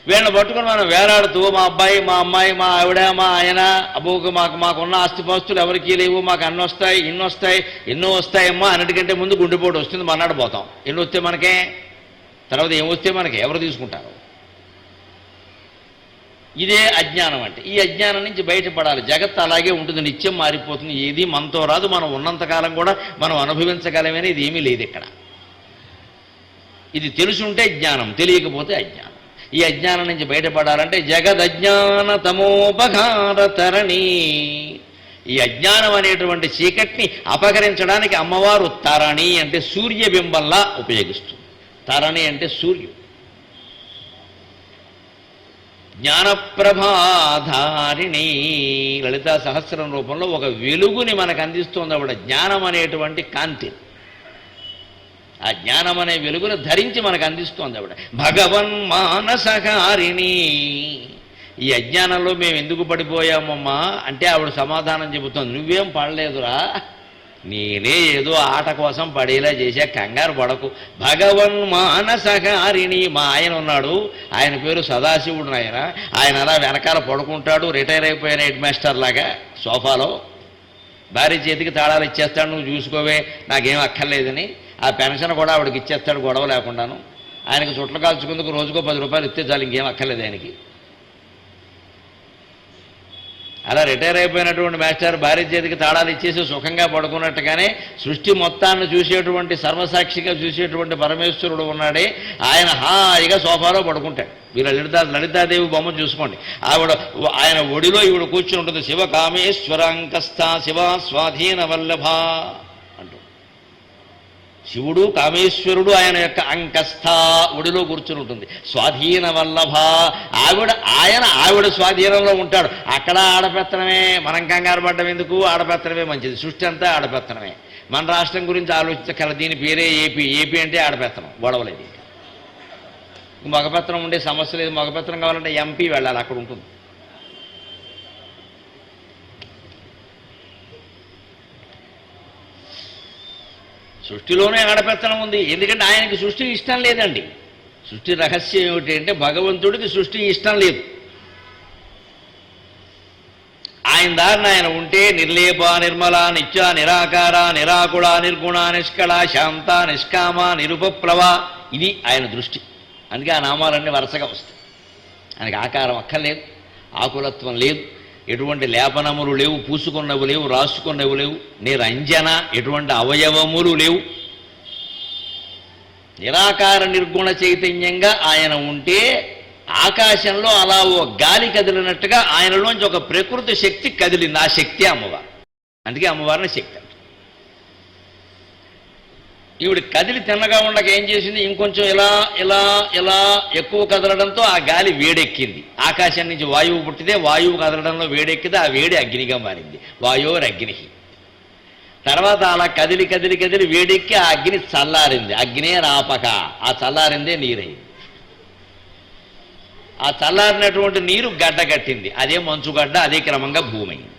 వీళ్ళని పట్టుకుని మనం వేలాడుతూ మా అబ్బాయి, మా అమ్మాయి, మా ఆవిడ, మా ఆయన, అబ్బోకు మాకున్న ఆస్తిపాస్తులు ఎవరికీ లేవు, మాకు అన్ని వస్తాయి, ఇన్ని వస్తాయి, ఎన్నో వస్తాయమ్మా, అన్నిటికంటే ముందు గుండెపోటు వస్తుంది, మన్నాడు పోతాం. ఎన్ని వస్తే మనకే, తర్వాత ఏం వస్తే మనకే, ఎవరు తీసుకుంటారు? ఇదే అజ్ఞానం అంటే. ఈ అజ్ఞానం నుంచి బయటపడాలి. జగత్తు అలాగే ఉంటుంది, నిత్యం మారిపోతుంది. ఏది మనతో రాదు. మనం ఉన్నంతకాలం కూడా మనం అనుభవించగలమని ఇది ఏమీ లేదు ఇక్కడ. ఇది తెలుసుంటే జ్ఞానం, తెలియకపోతే అజ్ఞానం. ఈ అజ్ఞానం నుంచి బయటపడాలంటే జగదజ్ఞాన తమోపఘార తరణి, ఈ అజ్ఞానం అనేటువంటి చీకటిని అపహరించడానికి అమ్మవారు తరణి అంటే సూర్యబింబంలా ఉపయోగిస్తుంది. తరణి అంటే సూర్యుడు. జ్ఞానప్రభాధారిణి లలితా సహస్రం రూపంలో ఒక వెలుగుని మనకు అందిస్తుంది ఆవిడ. జ్ఞానం అనేటువంటి కాంతి, ఆ జ్ఞానం అనే వెలుగును ధరించి మనకు అందిస్తోంది ఆవిడ. భగవన్ మానసకారిణి. ఈ అజ్ఞానంలో మేము ఎందుకు పడిపోయామమ్మా అంటే ఆవిడ సమాధానం చెబుతోంది, నువ్వేం పడలేదురా, నేనే ఏదో ఆట కోసం పడేలా చేసా, కంగారు పడకు. భగవన్ మానసకారిణి. మా ఆయన ఉన్నాడు, ఆయన పేరు సదాశివుడు. ఆయన అలా వెనకాల పడుకుంటాడు, రిటైర్ అయిపోయిన హెడ్ మాస్టర్ లాగా సోఫాలో. భార్య చేతికి తాళాలు ఇచ్చేస్తాడు, నువ్వు చూసుకోవే, నాకేం అక్కర్లేదని. ఆ పెన్షన్ కూడా ఆవిడకి ఇచ్చేస్తాడు గొడవ లేకుండాను. ఆయనకు చుట్టలు కాల్చుకుందుకు రోజుకో 10 రూపాయలు ఇస్తే చాలు, ఇంకేం అక్కర్లేదు ఆయనకి. అలా రిటైర్ అయిపోయినటువంటి మాస్టర్ భార్య చేతికి తాళాలు ఇచ్చేసి సుఖంగా పడుకున్నట్టుగానే సృష్టి మొత్తాన్ని చూసేటువంటి సర్వసాక్షిగా చూసేటువంటి పరమేశ్వరుడు ఉన్నాడే, ఆయన హాయిగా సోఫాలో పడుకుంటాడు. వీళ్ళ లలితాదేవి బొమ్మ చూసుకోండి, ఆయన ఒడిలో ఈవిడ కూర్చుని ఉంటుంది. శివ కామేశ్వరాంకస్థ శివ స్వాధీన వల్లభ అంటూ. శివుడు కామేశ్వరుడు ఆయన యొక్క అంకస్థ ఒడిలో కూర్చుని ఉంటుంది. స్వాధీన వల్లభ ఆవిడ స్వాధీనంలో ఉంటాడు. అక్కడ ఆడపెత్తనమే, మనం కంగారు పడ్డం ఎందుకు? ఆడపెత్తనమే మంచిది. సృష్టి అంతా ఆడపెత్తనమే. మన రాష్ట్రం గురించి ఆలోచించగల, దీని పేరే ఏపీ. ఏపీ అంటే ఆడపెత్తనం, గొడవలేదు. మగపెత్తనం ఉండే సమస్య లేదు. మగపెత్తనం కావాలంటే ఎంపీ వెళ్ళాలి, అక్కడ ఉంటుంది. సృష్టిలోనే ఆడపెత్తనం ఉంది. ఎందుకంటే ఆయనకి సృష్టి ఇష్టం లేదండి. సృష్టి రహస్యం ఏమిటి అంటే భగవంతుడికి సృష్టి ఇష్టం లేదు. ఆయన దారిని ఆయన ఉంటే నిర్లేప నిర్మల నిత్య నిరాకార నిరాకుళ నిర్గుణ నిష్కళ శాంత నిష్కామ నిరుపప్లవ, ఇది ఆయన దృష్టి. అందుకే ఆ నామాలన్నీ వరుసగా వస్తాయి. ఆయనకి ఆకారం అక్కర్లేదు, ఆకులత్వం లేదు, ఎటువంటి లేపనములు లేవు, పూసుకున్నవి లేవు, రాసుకున్నవి లేవు, నిరంజన ఎటువంటి అవయవములు లేవు. నిరాకార నిర్గుణ చైతన్యంగా ఆయన ఉంటే ఆకాశంలో అలా ఓ గాలి కదిలినట్టుగా ఆయనలోంచి ఒక ప్రకృతి శక్తి కదిలింది. ఆ శక్తి అమ్మవారు. అందుకే అమ్మవారిని శక్తి. ఈవిడ కదిలి తిన్నగా ఉండక ఏం చేసింది, ఇంకొంచెం ఇలా ఇలా ఇలా ఎక్కువ కదలడంతో ఆ గాలి వేడెక్కింది. ఆకాశం నుంచి వాయువు పుట్టితే వాయువు కదలడంలో వేడెక్కితే ఆ వేడి అగ్నిగా మారింది. వాయోరగ్ని. తర్వాత అలా కదిలి కదిలి కదిలి వేడెక్కి ఆ అగ్ని చల్లారింది. అగ్నే రాపక, ఆ చల్లారిందే నీరైంది. ఆ చల్లారినటువంటి నీరు గడ్డ కట్టింది. అదే మంచుగడ్డ, అదే క్రమంగా భూమి అయింది.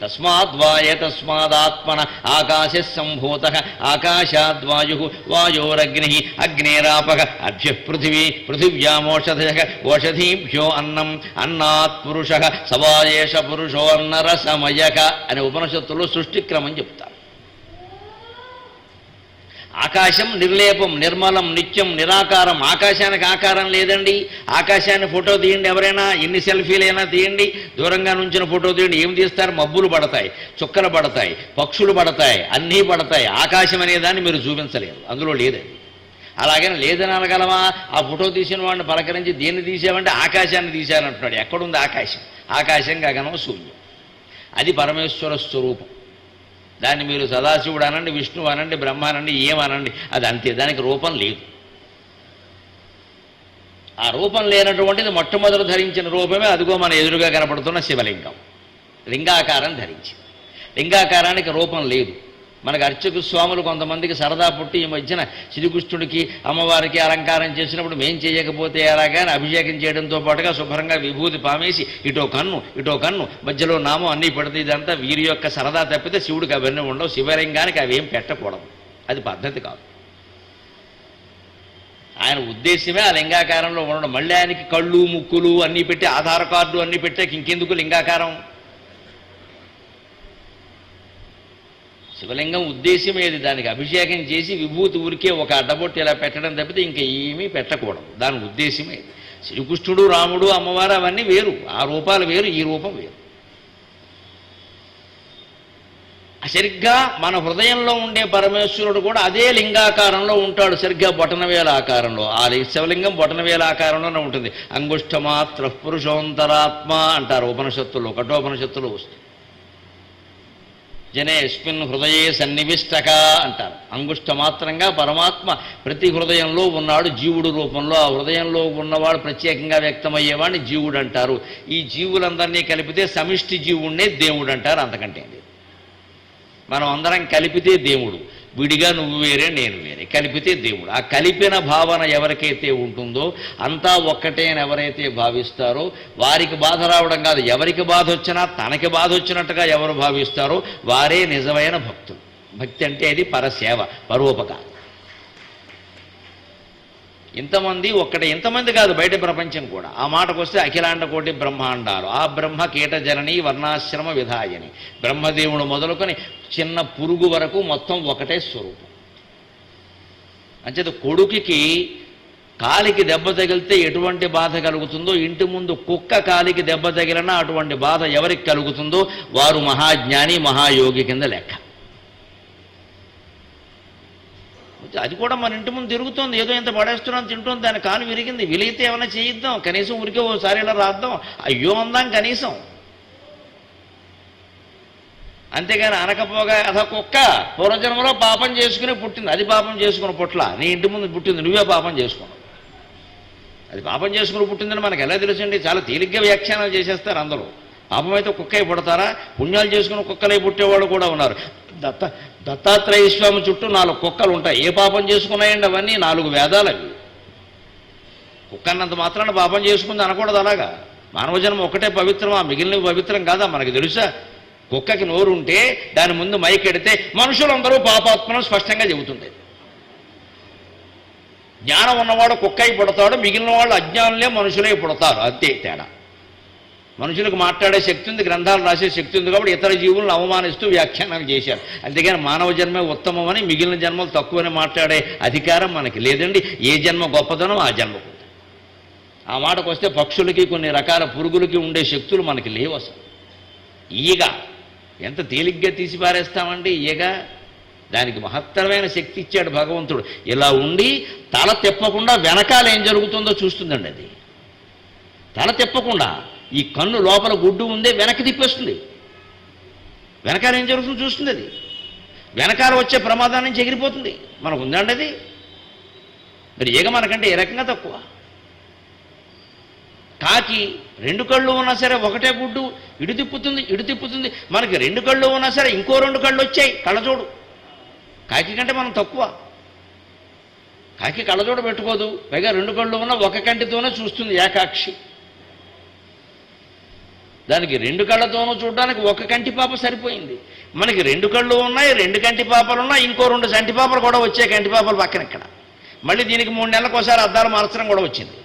తస్మాద్వాయ తస్మాదాత్మన ఆకాశ సంభూత ఆకాశాద్వాయు వాయోరగ్ని అగ్నేరాపక అభ్య పృథివీ పృథివ్యామోషధయ ఓషధీభ్యో అన్నం అన్నాత్ పురుష సవాయేష పురుషో అన్నరసమయక అనే ఉపనిషత్తులో సృష్టిక్రమం చెప్తారు. ఆకాశం నిర్లేపం, నిర్మలం, నిత్యం, నిరాకారం. ఆకాశానికి ఆకారం లేదండి. ఆకాశాన్ని ఫోటో తీయండి ఎవరైనా, ఎన్ని సెల్ఫీలైనా తీయండి, దూరంగా నుంచిన ఫోటో తీయండి, ఏం తీస్తారు? మబ్బులు పడతాయి, చుక్కలు పడతాయి, పక్షులు పడతాయి, అన్నీ పడతాయి. ఆకాశం అనేదాన్ని మీరు చూపించలేరు, అందులో లేదండి. అలాగని లేదని అనగలమా? ఆ ఫోటో తీసిన వాడిని పలకరించి దేన్ని తీసామంటే ఆకాశాన్ని తీశారంటున్నాడు. ఎక్కడుంది ఆకాశం? ఆకాశం గగనం శూన్యం. అది పరమేశ్వర స్వరూపం. దాన్ని మీరు సదాశివుడు అనండి, విష్ణువు అనండి, బ్రహ్మ అనండి, ఏమనండి, అది అంతే. దానికి రూపం లేదు. ఆ రూపం లేనటువంటిది మొట్టమొదటి ధరించిన రూపమే అదిగో మన ఎదురుగా కనపడుతున్న శివలింగం. లింగాకారం ధరించింది. లింగాకారానికి రూపం లేదు. మనకు అర్చక స్వాములు కొంతమందికి సరదా పుట్టి ఈ మధ్యన శ్రీకృష్ణుడికి అమ్మవారికి అలంకారం చేసినప్పుడు మేం చేయకపోతే ఎలాగాని అభిషేకం చేయడంతో పాటుగా శుభ్రంగా విభూతి పామేసి ఇటో కన్ను మధ్యలో నామం అన్నీ పెడితే ఇదంతా వీరి యొక్క సరదా తప్పితే శివుడికి అవన్నీ ఉండవు. శివలింగానికి అవేం పెట్టకూడదు, అది పద్ధతి కాదు. ఆయన ఉద్దేశమే ఆ లింగాకారంలో ఉండడం. మళ్ళీ ఆయనకి కళ్ళు ముక్కులు అన్నీ పెట్టి ఆధార్ కార్డు అన్నీ పెట్టాక ఇంకెందుకు లింగాకారం? శివలింగం ఉద్దేశం ఏది? దానికి అభిషేకం చేసి విభూతి ఊరికే ఒక అడ్డబొట్టు ఇలా పెట్టడం తప్పితే ఇంకా ఏమీ పెట్టకూడదు. దాని ఉద్దేశమే. శ్రీకృష్ణుడు, రాముడు, అమ్మవారు అవన్నీ వేరు. ఆ రూపాలు వేరు, ఈ రూపం వేరు. సరిగ్గా మన హృదయంలో ఉండే పరమేశ్వరుడు కూడా అదే లింగాకారంలో ఉంటాడు, సరిగ్గా బొటనవేల ఆకారంలో. ఆ శివలింగం బొటనవేల ఆకారంలోనే ఉంటుంది. అంగుష్టమాత్ర పురుషోంతరాత్మ అంటారు ఉపనిషత్తుల్లో, కఠోపనిషత్తులో వస్తుంది. జనేస్మిన్ హృదయే సన్నివిష్టక అంటారు. అంగుష్ట మాత్రంగా పరమాత్మ ప్రతి హృదయంలో ఉన్నాడు జీవుడు రూపంలో. ఆ హృదయంలో ఉన్నవాడు ప్రత్యేకంగా వ్యక్తమయ్యేవాడిని జీవుడు అంటారు. ఈ జీవులందరినీ కలిపితే సమిష్టి జీవుడినే దేవుడు అంటారు. అంతకంటే మనం అందరం కలిపితే దేవుడు. విడిగా నువ్వు వేరే నేను వేరే, కలిపితే దేవుడు. ఆ కలిపిన భావన ఎవరికైతే ఉంటుందో, అంతా ఒక్కటే అని ఎవరైతే భావిస్తారో వారికి బాధ రావడం కాదు. ఎవరికి బాధ వచ్చినా తనకి బాధ వచ్చినట్టుగా ఎవరు భావిస్తారో వారే నిజమైన భక్తులు. భక్తి అంటే అది పరసేవ, పరోపకారం. ఇంతమంది ఒక్కటే, ఇంతమంది కాదు, బయట ప్రపంచం కూడా. ఆ మాటకు వస్తే అఖిలాండ కోటి బ్రహ్మాండాలు. ఆ బ్రహ్మ కీట జనని వర్ణాశ్రమ విధాయని. బ్రహ్మదేవుడు మొదలుకొని చిన్న పురుగు వరకు మొత్తం ఒకటే స్వరూపం. అంచేత కొడుకుకి కాలికి దెబ్బ తగిలితే ఎటువంటి బాధ కలుగుతుందో, ఇంటి ముందు కుక్క కాలికి దెబ్బ తగిలినా అటువంటి బాధ ఎవరికి కలుగుతుందో వారు మహాజ్ఞాని, మహాయోగి కింద లెక్క. అది కూడా మన ఇంటి ముందు తిరుగుతోంది, ఏదో ఇంత పడేస్తున్నాం తింటుంది, దాని కాలు విరిగింది, విలిగితే ఏమైనా చేయిద్దాం, కనీసం ఊరికే ఓసారి ఇలా రాద్దాం, అయ్యో అందాం కనీసం. అంతేగాని అనకపోగా అథ కుక్క పూర్వజన్మలో పాపం చేసుకుని పుట్టింది, అది పాపం చేసుకుని పుట్ల, నీ ఇంటి ముందు పుట్టింది, నువ్వే పాపం చేసుకున్నావు. అది పాపం చేసుకుని పుట్టిందని మనకు ఎలా తెలుసండి? చాలా తేలిగ్గా వ్యాఖ్యానాలు చేసేస్తారు అందరూ. పాపం అయితే కుక్కై పుడతారా? పుణ్యాలు చేసుకుని కుక్కలై పుట్టేవాళ్ళు కూడా ఉన్నారు. దత్తాత్రేయ స్వామి చుట్టూ 4 కుక్కలు ఉంటాయి. ఏ పాపం చేసుకున్నాయండి అవన్నీ? 4 వేదాలు అవి. కుక్క అన్నంత మాత్రాన పాపం చేసుకుంది అనకూడదు. అలాగా మానవ జన్మ ఒకటే పవిత్రం, ఆ మిగిలినవి పవిత్రం కాదా? మనకి తెలుసా? కుక్కకి నోరు ఉంటే దాని ముందు మైకెడితే మనుషులందరూ పాపాత్మను స్పష్టంగా చెబుతుంది. జ్ఞానం ఉన్నవాడు కుక్కై పుడతాడు, మిగిలిన వాళ్ళు అజ్ఞానులే మనుషులై పుడతారు, అంతే తేడా. మనుషులకు మాట్లాడే శక్తి ఉంది, గ్రంథాలు రాసే శక్తి ఉంది, కాబట్టి ఇతర జీవులను అవమానిస్తూ వ్యాఖ్యానాలు చేశారు. అంతేగాని మానవ జన్మే ఉత్తమమని, మిగిలిన జన్మలు తక్కువని మాట్లాడే అధికారం మనకి లేదండి. ఏ జన్మ గొప్పదనం ఆ జన్మకు. ఆ మాటకు వస్తే పక్షులకి, కొన్ని రకాల పురుగులకి ఉండే శక్తులు మనకి లేవు అసలు. ఈగ ఎంత తేలిగ్గా తీసి పారేస్తామండి ఈగ. దానికి మహత్తరమైన శక్తి ఇచ్చాడు భగవంతుడు. ఇలా ఉండి తల తిప్పకుండా వెనకాల ఏం జరుగుతుందో చూస్తుందండి. అది తల తిప్పకుండా, ఈ కన్ను లోపల గుడ్డు ఉందే వెనక్కి తిప్పేస్తుంది, వెనకాల ఏం జరుగుతుందో చూస్తుంది. అది వెనకాల వచ్చే ప్రమాదం నుంచి ఎగిరిపోతుంది. మనకు ఉందండి అది. మరి ఈగ మనకంటే ఏ రకంగా తక్కువ? కాకి 2 కళ్ళు ఉన్నా సరే ఒకటే గుడ్డు, ఇటు తిప్పుతుంది. మనకి 2 కళ్ళు ఉన్నా సరే ఇంకో 2 కళ్ళు వచ్చాయి, కళ్ళజోడు. కాకి కంటే మనం తక్కువ. కాకి కళ్ళజోడు పెట్టుకోదు, పైగా 2 కళ్ళు ఉన్న ఒక కంటితోనే చూస్తుంది, ఏకాక్షి. దానికి 2 కళ్ళతోనూ చూడడానికి ఒక కంటి పాప సరిపోయింది. మనకి 2 కళ్ళు ఉన్నాయి, 2 కంటి పాపలు ఉన్నాయి, ఇంకో 2 సంటి పాపలు కూడా వచ్చాయి కంటి పాపలు పక్కన ఇక్కడ. మళ్ళీ దీనికి 3 నెలలకు ఒకసారి అద్దాలు మార్చడం కూడా వచ్చింది.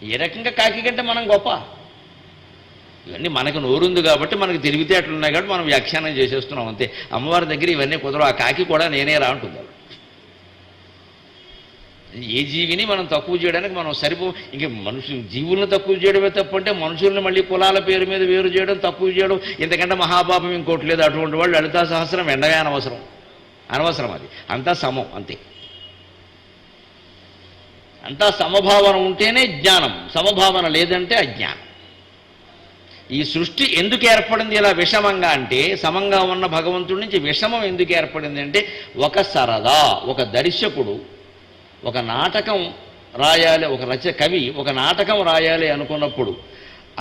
ఏ రకంగా కాకి కంటే మనం గొప్ప? ఇవన్నీ మనకు నోరుంది కాబట్టి, మనకు తెలివితేటలు ఉన్నాయి కాబట్టి మనం వ్యాఖ్యానం చేసేస్తున్నాం అంతే. అమ్మవారి దగ్గర ఇవన్నీ కుదరవు. ఆ కాకి కూడా నేనే రా అంటుంది. ఏ జీవిని మనం తక్కువ చేయడానికి మనం ఇంక జీవులను తక్కువ చేయడమే తప్పు అంటే, మనుషుల్ని మళ్ళీ కులాల పేరు మీద వేరు చేయడం, తక్కువ చేయడం, ఇంతకంటే మహాపాపం ఇంకోటి లేదు. అటువంటి వాళ్ళు లలితా సహస్రం ఎండగా అనవసరం. అది అంతా సమం అంతే. అంతా సమభావన ఉంటేనే జ్ఞానం, సమభావన లేదంటే అజ్ఞానం. ఈ సృష్టి ఎందుకు ఏర్పడింది ఇలా విషమంగా అంటే, సమంగా ఉన్న భగవంతుడి నుంచి విషమం ఎందుకు ఏర్పడింది అంటే, ఒక సరదా, ఒక దర్శకుడు ఒక నాటకం రాయాలి, కవి ఒక నాటకం రాయాలి అనుకున్నప్పుడు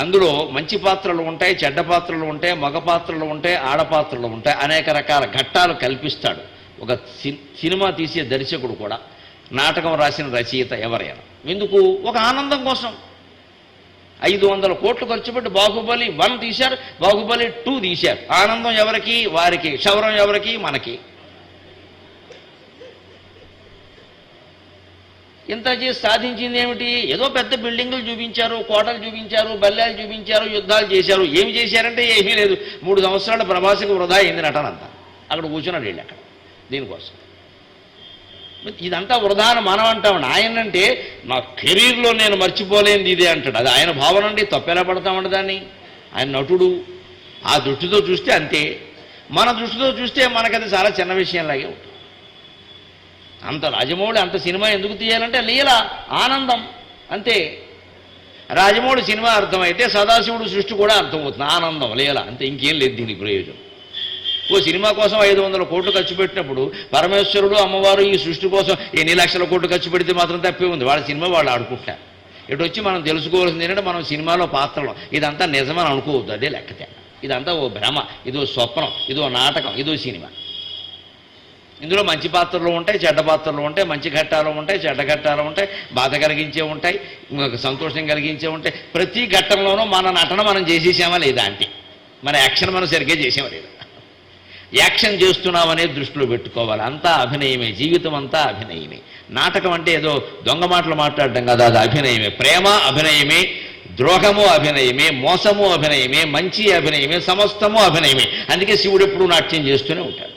అందులో మంచి పాత్రలు ఉంటాయి, చెడ్డ పాత్రలు ఉంటాయి, మగ పాత్రలు ఉంటాయి, ఆడపాత్రలు ఉంటాయి, అనేక రకాల ఘట్టాలు కల్పిస్తాడు ఒక సినిమా తీసే దర్శకుడు కూడా, నాటకం రాసిన రచయిత ఎవరైనా. ఎందుకు? ఒక ఆనందం కోసం. 500 కోట్లు ఖర్చు పెట్టి బాహుబలి 1 తీశారు, బాహుబలి 2 తీశారు. ఆనందం ఎవరికి? వారికి. క్షౌరం ఎవరికి? మనకి. ఇంత చేసి సాధించింది ఏమిటి? ఏదో పెద్ద బిల్డింగులు చూపించారు, కోటలు చూపించారు, బల్లాలు చూపించారు, యుద్ధాలు చేశారు. ఏమి చేశారంటే ఏమీ లేదు. 3 సంవత్సరాల ప్రభాస్కి వృధా అయింది నటనంతా. అక్కడ కూర్చున్నాడు వీళ్ళు అక్కడ దీనికోసం. ఇదంతా వృధాను మనం అంటామండి. ఆయనంటే నా కెరీర్లో నేను మర్చిపోలేనిది ఇదే అంటాడు. అది ఆయన భావన అండి, తప్పెలా పడతామండి దాన్ని. ఆయన నటుడు. ఆ దృష్టితో చూస్తే అంతే. మన దృష్టితో చూస్తే మనకది చాలా చిన్న విషయంలాగే ఉంటుంది. అంత రాజమౌళి అంత సినిమా ఎందుకు తీయాలంటే లీల, ఆనందం అంతే. రాజమౌళి సినిమా అర్థమైతే సదాశివుడు సృష్టి కూడా అర్థమవుతుంది. ఆనందం, లీల అంతే, ఇంకేం లేదు దీనికి ప్రయోజనం. ఓ సినిమా కోసం 500 కోట్లు ఖర్చు పెట్టినప్పుడు పరమేశ్వరుడు అమ్మవారు ఈ సృష్టి కోసం ఎన్ని లక్షల కోట్లు ఖర్చు పెడితే మాత్రం తప్పే ఉంది. వాళ్ళ సినిమా వాళ్ళు ఆడుకుంటారు. ఇటు వచ్చి మనం తెలుసుకోవాల్సింది ఏంటంటే, మనం సినిమాలో పాత్రలు ఇదంతా నిజమని అనుకోవద్దు, అదే లెక్కతే. ఇదంతా ఓ భ్రమ, ఇదో స్వప్నం, ఇదో నాటకం, ఇదో సినిమా. ఇందులో మంచి పాత్రలు ఉంటాయి, చెడ్డ పాత్రలు ఉంటాయి, మంచి ఘట్టాలు ఉంటాయి, చెడ్డ ఘట్టాలు ఉంటాయి, బాధ కలిగించే ఉంటాయి, సంతోషం కలిగించే ఉంటాయి. ప్రతి ఘట్టంలోనూ మన నటన మనం చేసేసామా లేదా అంటే, మన యాక్షన్ మనం సరిగ్గా చేసామా లేదా. యాక్షన్ చేస్తున్నామనే దృష్టిలో పెట్టుకోవాలి. అంతా అభినయమే, జీవితం అంతా అభినయమే. నాటకం అంటే ఏదో దొంగ మాటలు మాట్లాడడం కదా, అది అభినయమే. ప్రేమ అభినయమే, ద్రోహము అభినయమే, మోసము అభినయమే, మంచి అభినయమే, సమస్తము అభినయమే. అందుకే శివుడు ఎప్పుడూ నాట్యం చేస్తూనే ఉంటాడు.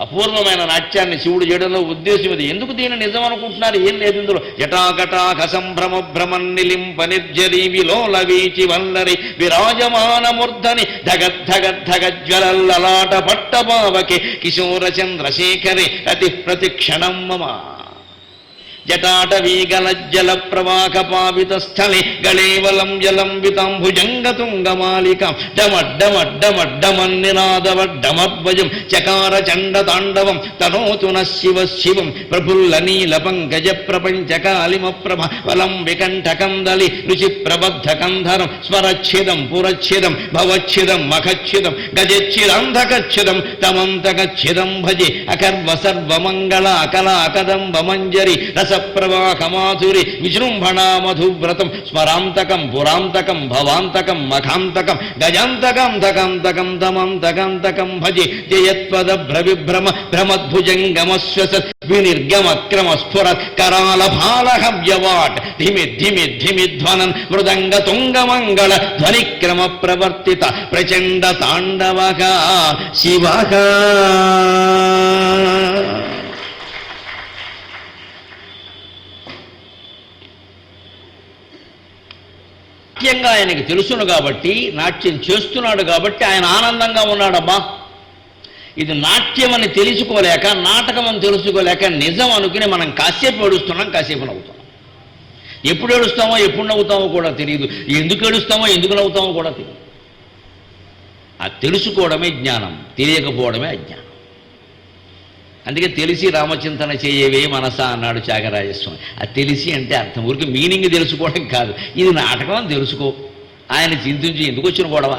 అపూర్వమైన నాట్యాన్ని శివుడు చేయడంలో ఉద్దేశం ఇది. ఎందుకు దీన్ని నిజం అనుకుంటున్నారు? ఏం లేదు ఇందులో. జటాకటాక సంభ్రమ భ్రమన్నిలింప నిర్జరి విలోల వీచి వల్లరి విరాజమాన మూర్ధని ధగద్ధగద్ధగజ్వలల్లలాట పట్టభావకి కిశోర చంద్రశేఖరి అతి ప్రతిక్షణం మమ జటాటవీగలజ్జల ప్రవాహ పావిత స్థలే గళేవలం జలంబితాంభుజంగతుంగమాలికాం డమడ్డమడ్డమడ్డమన్నినాదవడ్డమద్వజం చకార చండ తాండవం తనోతు న శివ శివం ప్రఫుల్ల నీల పంకజ ప్రపంచకాలిమ ప్రభ వలం వికంఠకందలి రుచి ప్రబద్ధ కంధరం స్మరచ్ఛిదం పురచ్ఛిదం భవచ్ఛిదం మఖచ్ఛిదం గజచ్ఛిదంధకచ్ఛిదం తమంతకచ్ఛిదం భజే అకర్వ సర్వమంగళ అకలా కదంబ మంజరి రస ప్రవాహమాధురి విజృంభణా మధువ్రతం స్మరాంతకం పురాంతకం భవాంతకం మఖాంతకం గజాంతకం ధకాంతకం తమంతకాంతకం భజే జయత్వద భ్రవిభ్రమ భ్రమద్భుజంగమశ్వస వినిర్గమక్రమ స్ఫుర కరాల భాలహవ్యవాట్ ధిమి ధిమి ధిమి ధ్వనన్ మృదంగ తుంగమంగళ ధ్వనిక్రమ ప్రవర్తిత ప్రచండ తాండవక శివక. నాట్యంగా ఆయనకి తెలుసును కాబట్టి, నాట్యం చేస్తున్నాడు కాబట్టి ఆయన ఆనందంగా ఉన్నాడబ్బా. ఇది నాట్యం అని తెలుసుకోలేక, నాటకం అని తెలుసుకోలేక నిజం అనుకుని మనం కాసేపు ఏడుస్తున్నాం, కాసేపు నవ్వుతున్నాం. ఎప్పుడు ఏడుస్తామో ఎప్పుడు నవ్వుతామో కూడా తెలియదు, ఎందుకు ఏడుస్తామో ఎందుకు నవ్వుతామో కూడా తెలియదు. అది తెలుసుకోవడమే జ్ఞానం, తెలియకపోవడమే అజ్ఞానం. అందుకే తెలిసి రామచింతన చేయవే మనసా అన్నాడు త్యాగరాజస్వామి. అది తెలిసి అంటే అర్థం ఊరికి మీనింగ్ తెలుసుకోవడం కాదు. ఇది నాటకం అని తెలుసుకో. ఆయన చింతించి ఎందుకు వచ్చిన గొడవ?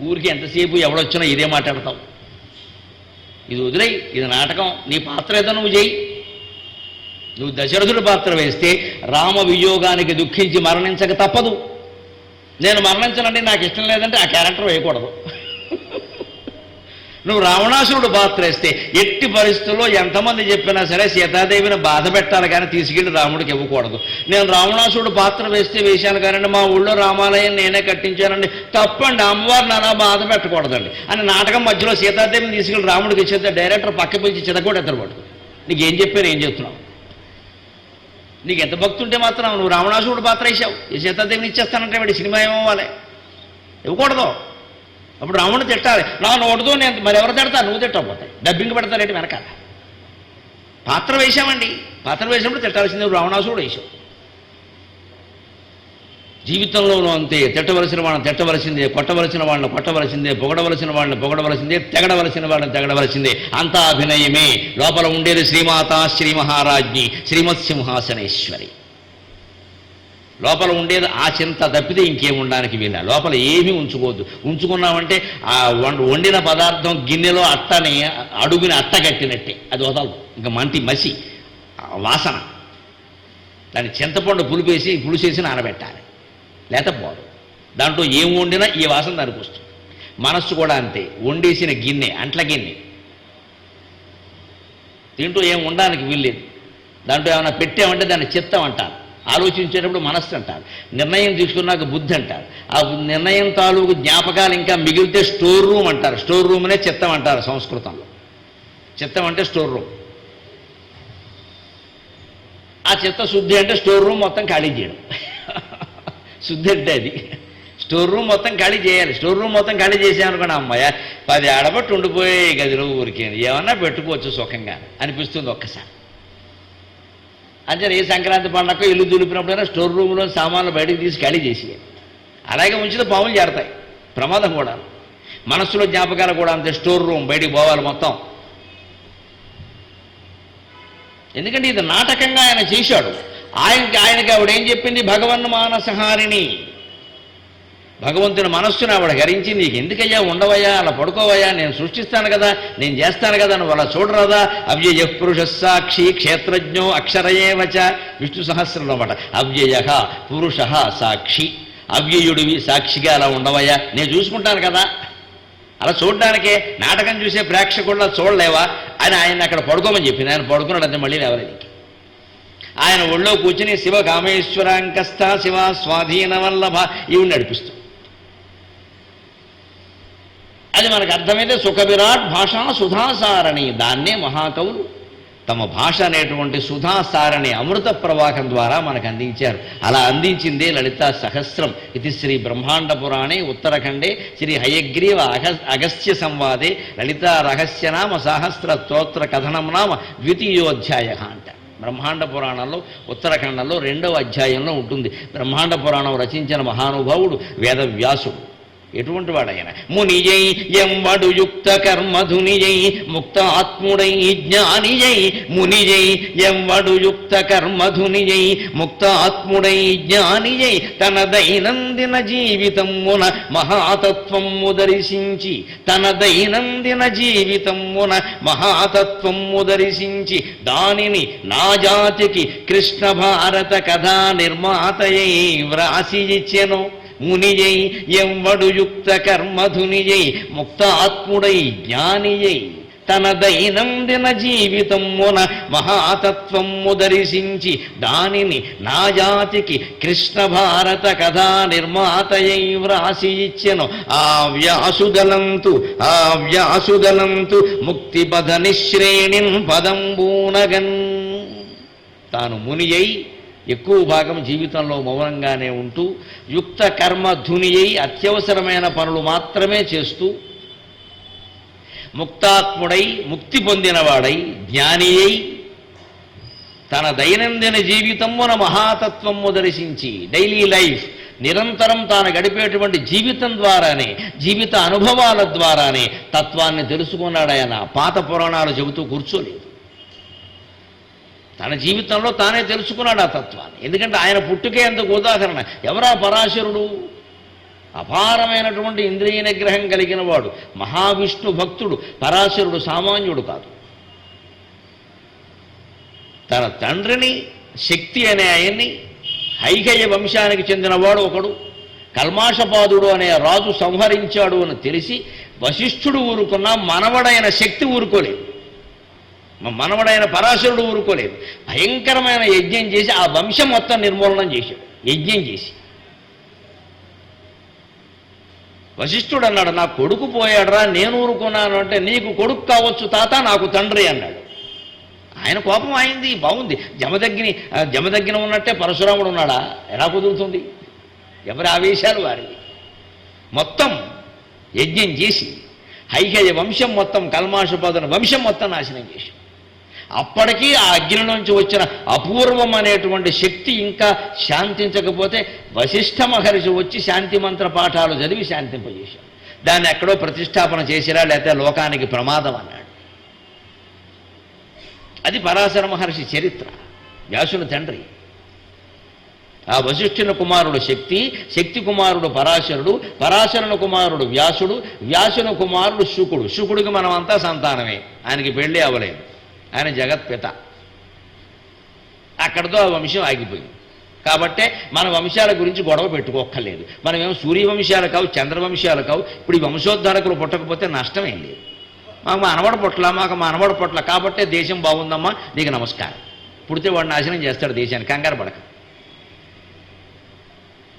ఊరికి ఎంతసేపు ఎవడొచ్చినా ఇదే మాట్లాడతావు. ఇది వదిలేయి, ఇది నాటకం. నీ పాత్ర ఏదో నువ్వు చేయి. నువ్వు దశరథుడి పాత్ర వేస్తే రామ వియోగానికి దుఃఖించి మరణించక తప్పదు. నేను మరణించనండి, నాకు ఇష్టం లేదంటే ఆ క్యారెక్టర్ వేయకూడదు. నువ్వు రావణాసురుడు పాత్ర వేస్తే ఎట్టి పరిస్థితుల్లో ఎంతమంది చెప్పినా సరే సీతాదేవిని బాధ పెట్టాలి కానీ తీసుకెళ్ళి రాముడికి ఇవ్వకూడదు. నేను రావణాసురుడు పాత్ర వేస్తే వేశాను కానండి, మా ఊళ్ళో రామాలయం నేనే కట్టించానండి, తప్పండి, అమ్మవారు నానా బాధ పెట్టకూడదండి అని నాటకం మధ్యలో సీతాదేవిని తీసుకెళ్ళి రాముడికి ఇచ్చేస్తే డైరెక్టర్ పక్క పిలిచి చితకూడ ఎత్తరపడు. నీకేం చెప్పాను, ఏం చెప్తున్నావు? నీకు ఎంత భక్తుంటే మాత్రం నువ్వు రావణాసురుడు పాత్ర వేసావు, ఈ సీతాదేవిని ఇచ్చేస్తానంటే వాడి సినిమా ఏమవ్వాలి? ఇవ్వకూడదు. అప్పుడు రాముడిని తిట్టాలి. నా నోటుతో నేను మరి ఎవరు తిడతా? నువ్వు తిట్టకపోతాయి. డబ్బింగ్ పెడతారేంటి వెనకాల? పాత్ర వేశామండి, పాత్ర వేసినప్పుడు తిట్టాల్సిందే. నువ్వు రావణాసురుడు వేసావు. జీవితంలోనూ అంతే. తిట్టవలసిన వాళ్ళని తిట్టవలసిందే, కొట్టవలసిన వాళ్ళని కొట్టవలసిందే, పొగడవలసిన వాళ్ళని పొగడవలసిందే, తెగడవలసిన వాళ్ళని తెగడవలసిందే. అంతా అభినయమే. లోపల ఉండేది శ్రీమాత శ్రీ మహారాజ్ఞి శ్రీమత్ సింహాసనేశ్వరి. లోపల ఉండేది ఆ చింత తప్పితే ఇంకేముండడానికి వీళ్ళ. లోపల ఏమీ ఉంచుకోవద్దు. ఉంచుకున్నామంటే ఆ వండిన పదార్థం గిన్నెలో అట్టని అడుగుని అట్ట కట్టినట్టే, అది వదలదు. ఇంకా మంటి మసి వాసన. దాన్ని చింతపండు పులుసేసి నానబెట్టాలి, లేకపోదు. దాంట్లో ఏం వండినా ఈ వాసన దానికి వస్తుంది. మనస్సు కూడా అంతే. వండేసిన గిన్నె, అంట్ల గిన్నె, దీంట్లో ఏం ఉండడానికి వీల్లేదు. దాంట్లో ఏమైనా పెట్టామంటే దాన్ని చిత్తం అంటారు. ఆలోచించేటప్పుడు మనస్సు అంటారు. నిర్ణయం తీసుకున్నాక బుద్ధి అంటారు. ఆ నిర్ణయం తాలూకు జ్ఞాపకాలు ఇంకా మిగిలితే స్టోర్ రూమ్ అంటారు. స్టోర్ రూమ్నే చిత్తం అంటారు సంస్కృతంలో. చిత్తం అంటే స్టోర్ రూమ్. ఆ చిత్తశుద్ధి అంటే స్టోర్ రూమ్ మొత్తం ఖాళీ చేయడం. శుద్ధి అంటే అది. స్టోర్ రూమ్ మొత్తం ఖాళీ చేయాలి. స్టోర్ రూమ్ మొత్తం ఖాళీ చేసామనుకోండి, అమ్మాయ 10 ఏడబట్టి ఉండిపోయే గదిలో ఊరికేది ఏమన్నా పెట్టుకోవచ్చు సుఖంగా అనిపిస్తుంది ఒక్కసారి. అంటే ఏ సంక్రాంతి పండగ ఇల్లు దులిపినప్పుడైనా స్టోర్ రూమ్లో సామాన్లు బయటకు తీసి ఖాళీ చేసేయాలి. అలాగే ఉంచితే పాములు చేరతాయి, ప్రమాదం కూడా. మనస్సులో జ్ఞాపకాలు కూడా అంతే. స్టోర్ రూమ్ బయటికి పోవాలి మొత్తం. ఎందుకంటే ఇది నాటకంగా ఆయన చేశాడు. ఆయనకి ఆవిడేం చెప్పింది? భగవన్ మానసహారిణి. భగవంతుని మనస్సును ఆవిడ హరించి, నీకు ఎందుకయ్యా ఉండవయ్యా, అలా పడుకోవయ్యా, నేను సృష్టిస్తాను కదా, నేను చేస్తాను కదా, నువ్వు అలా చూడరాదా? అవ్యయ పురుష సాక్షి క్షేత్రజ్ఞో అక్షరయేవచ. విష్ణు సహస్రంలో మాట. అవ్యయ పురుష సాక్షి. అవ్యయుడివి సాక్షిగా అలా ఉండవయ్యా, నేను చూసుకుంటాను కదా. అలా చూడడానికే నాటకం చూసే ప్రేక్షకుల్లో చూడలేవా అని ఆయన అక్కడ పడుకోమని చెప్పింది. ఆయన పడుకున్నాడంటే మళ్ళీ లేవలేదు. ఆయన ఒళ్ళో కూర్చుని శివ కామేశ్వరాంకస్థ శివ స్వాధీన వల్లభ ఈవిని నడిపిస్తాం. అది మనకు అర్థమైతే సుఖ విరాట్ భాషా సుధాసారణి, దాన్నే మహాకవులు తమ భాష అనేటువంటి సుధాసారణి అమృత ప్రవాహం ద్వారా మనకు అందించారు. అలా అందించిందే లలితా సహస్రం. ఇది శ్రీ బ్రహ్మాండ పురాణే ఉత్తరఖండే శ్రీ హయగ్రీవ అగస్త్య సంవాదే లలితా రహస్యనామ సహస్ర స్తోత్ర కథనం నామ ద్వితీయోధ్యాయ అంట. బ్రహ్మాండ పురాణంలో ఉత్తరాఖండంలో 2వ అధ్యాయంలో ఉంటుంది. బ్రహ్మాండ పురాణం రచించిన మహానుభావుడు వేదవ్యాసుడు. ఎటువంటి వాడైన మునియై ఎంవడు యుక్త కర్మధునియై ముక్త ఆత్ముడై జ్ఞానియై, మునియై ఎంవడు యుక్త కర్మధునియై ముక్త ఆత్ముడై జ్ఞానియై, తన దైనందిన జీవితమున మహాతత్వము దర్శించి, తన దైనందిన జీవితమున మహాతత్వము దర్శించి, దానిని నా జాతికి కృష్ణ భారత కథా నిర్మాతయై వ్రాసి ఇచ్చెను. మునియై ఎంవడు యుక్త కర్మధునియై ముక్త ఆత్ముడై జ్ఞానియై, తన దైనందిన జీవితమున మహాతత్వము దర్శించి, దానిని నా జాతికి కృష్ణ భారత కథా నిర్మాతయై వ్రాసి ఇచ్చెను. ఆ వ్యాసుదలంతు ముక్తిపద నిశ్రేణిన్ పదంబూనగన్. తాను మునియై ఎక్కువ భాగం జీవితంలో మౌనంగానే ఉంటూ, యుక్త కర్మ ధుని అయి అత్యవసరమైన పనులు మాత్రమే చేస్తూ, ముక్తాత్ముడై ముక్తి పొందినవాడై జ్ఞాని అయి తన దైనందిన జీవితమున మహాతత్వము దర్శించి, డైలీ లైఫ్ నిరంతరం తాను గడిపేటువంటి జీవితం ద్వారానే, జీవిత అనుభవాల ద్వారానే తత్వాన్ని తెలుసుకున్నాడు. ఆయన పాత పురాణాలు చెబుతూ కూర్చోలేదు. తన జీవితంలో తానే తెలుసుకున్నాడు ఆ తత్వాన్ని. ఎందుకంటే ఆయన పుట్టుకే అందుకు ఉదాహరణ. ఎవరా పరాశరుడు? అపారమైనటువంటి ఇంద్రియ నిగ్రహం కలిగిన వాడు, మహావిష్ణు భక్తుడు. పరాశరుడు సామాన్యుడు కాదు. తన తండ్రిని శక్తి అనే ఆయన్ని, హైహయ వంశానికి చెందినవాడు ఒకడు, కల్మాషపాదుడు అనే రాజు సంహరించాడు అని తెలిసి వశిష్ఠుడు ఊరుకున్నా మనవడైన శక్తి ఊరుకోలేదు. మనవడైన పరాశరుడు ఊరుకోలేదు. భయంకరమైన యజ్ఞం చేసి ఆ వంశం మొత్తం నిర్మూలనం చేశాడు. యజ్ఞం చేసి వశిష్ఠుడు అన్నాడు, నా కొడుకు పోయాడురా, నేను ఊరుకున్నాను అంటే, నీకు కొడుకు కావచ్చు తాత, నాకు తండ్రి అన్నాడు. ఆయన కోపం అయింది. బాగుంది, జమదగ్గిన ఉన్నట్టే పరశురాముడు ఉన్నాడా? ఎలా కుదురుతుంది? ఎవరి ఆవేశాలు వారివి. మొత్తం యజ్ఞం చేసి హైహయ వంశం మొత్తం, కల్మాషపాదుని వంశం మొత్తం నాశనం చేశాడు. అప్పటికీ ఆ అగ్ని నుంచి వచ్చిన అపూర్వం అనేటువంటి శక్తి ఇంకా శాంతించకపోతే వశిష్ఠ మహర్షి వచ్చి శాంతి మంత్ర పాఠాలు చదివి శాంతింపజేశాడు. దాన్ని ఎక్కడో ప్రతిష్టాపన చేసిరా, లేకపోతే లోకానికి ప్రమాదం అన్నాడు. అది పరాశర మహర్షి చరిత్ర. వ్యాసుని తండ్రి. ఆ వశిష్ఠుని కుమారుడు శక్తి, శక్తి కుమారుడు పరాశరుడు, పరాశరుని కుమారుడు వ్యాసుడు, వ్యాసుని కుమారుడు శుకుడు. శుకుడికి మనమంతా సంతానమే, ఆయనకి పెళ్ళి అవ్వలేదు, ఆయన జగత్పిత. అక్కడితో ఆ వంశం ఆగిపోయింది. కాబట్టే మన వంశాల గురించి గొడవ పెట్టుకోక్కర్లేదు. మనమేమో సూర్యవంశాలు కావు, చంద్రవంశాలు కావు. ఇప్పుడు ఈ వంశోద్ధారకులు పుట్టకపోతే నష్టమేం లేదు. మాకు మా అనవడ పొట్ల, మాకు మా అనవడ పొట్ల, కాబట్టే దేశం బాగుందమ్మా, నీకు నమస్కారం. పుడితే వాడు నాశనం చేస్తాడు దేశాన్ని, కంగారు పడక.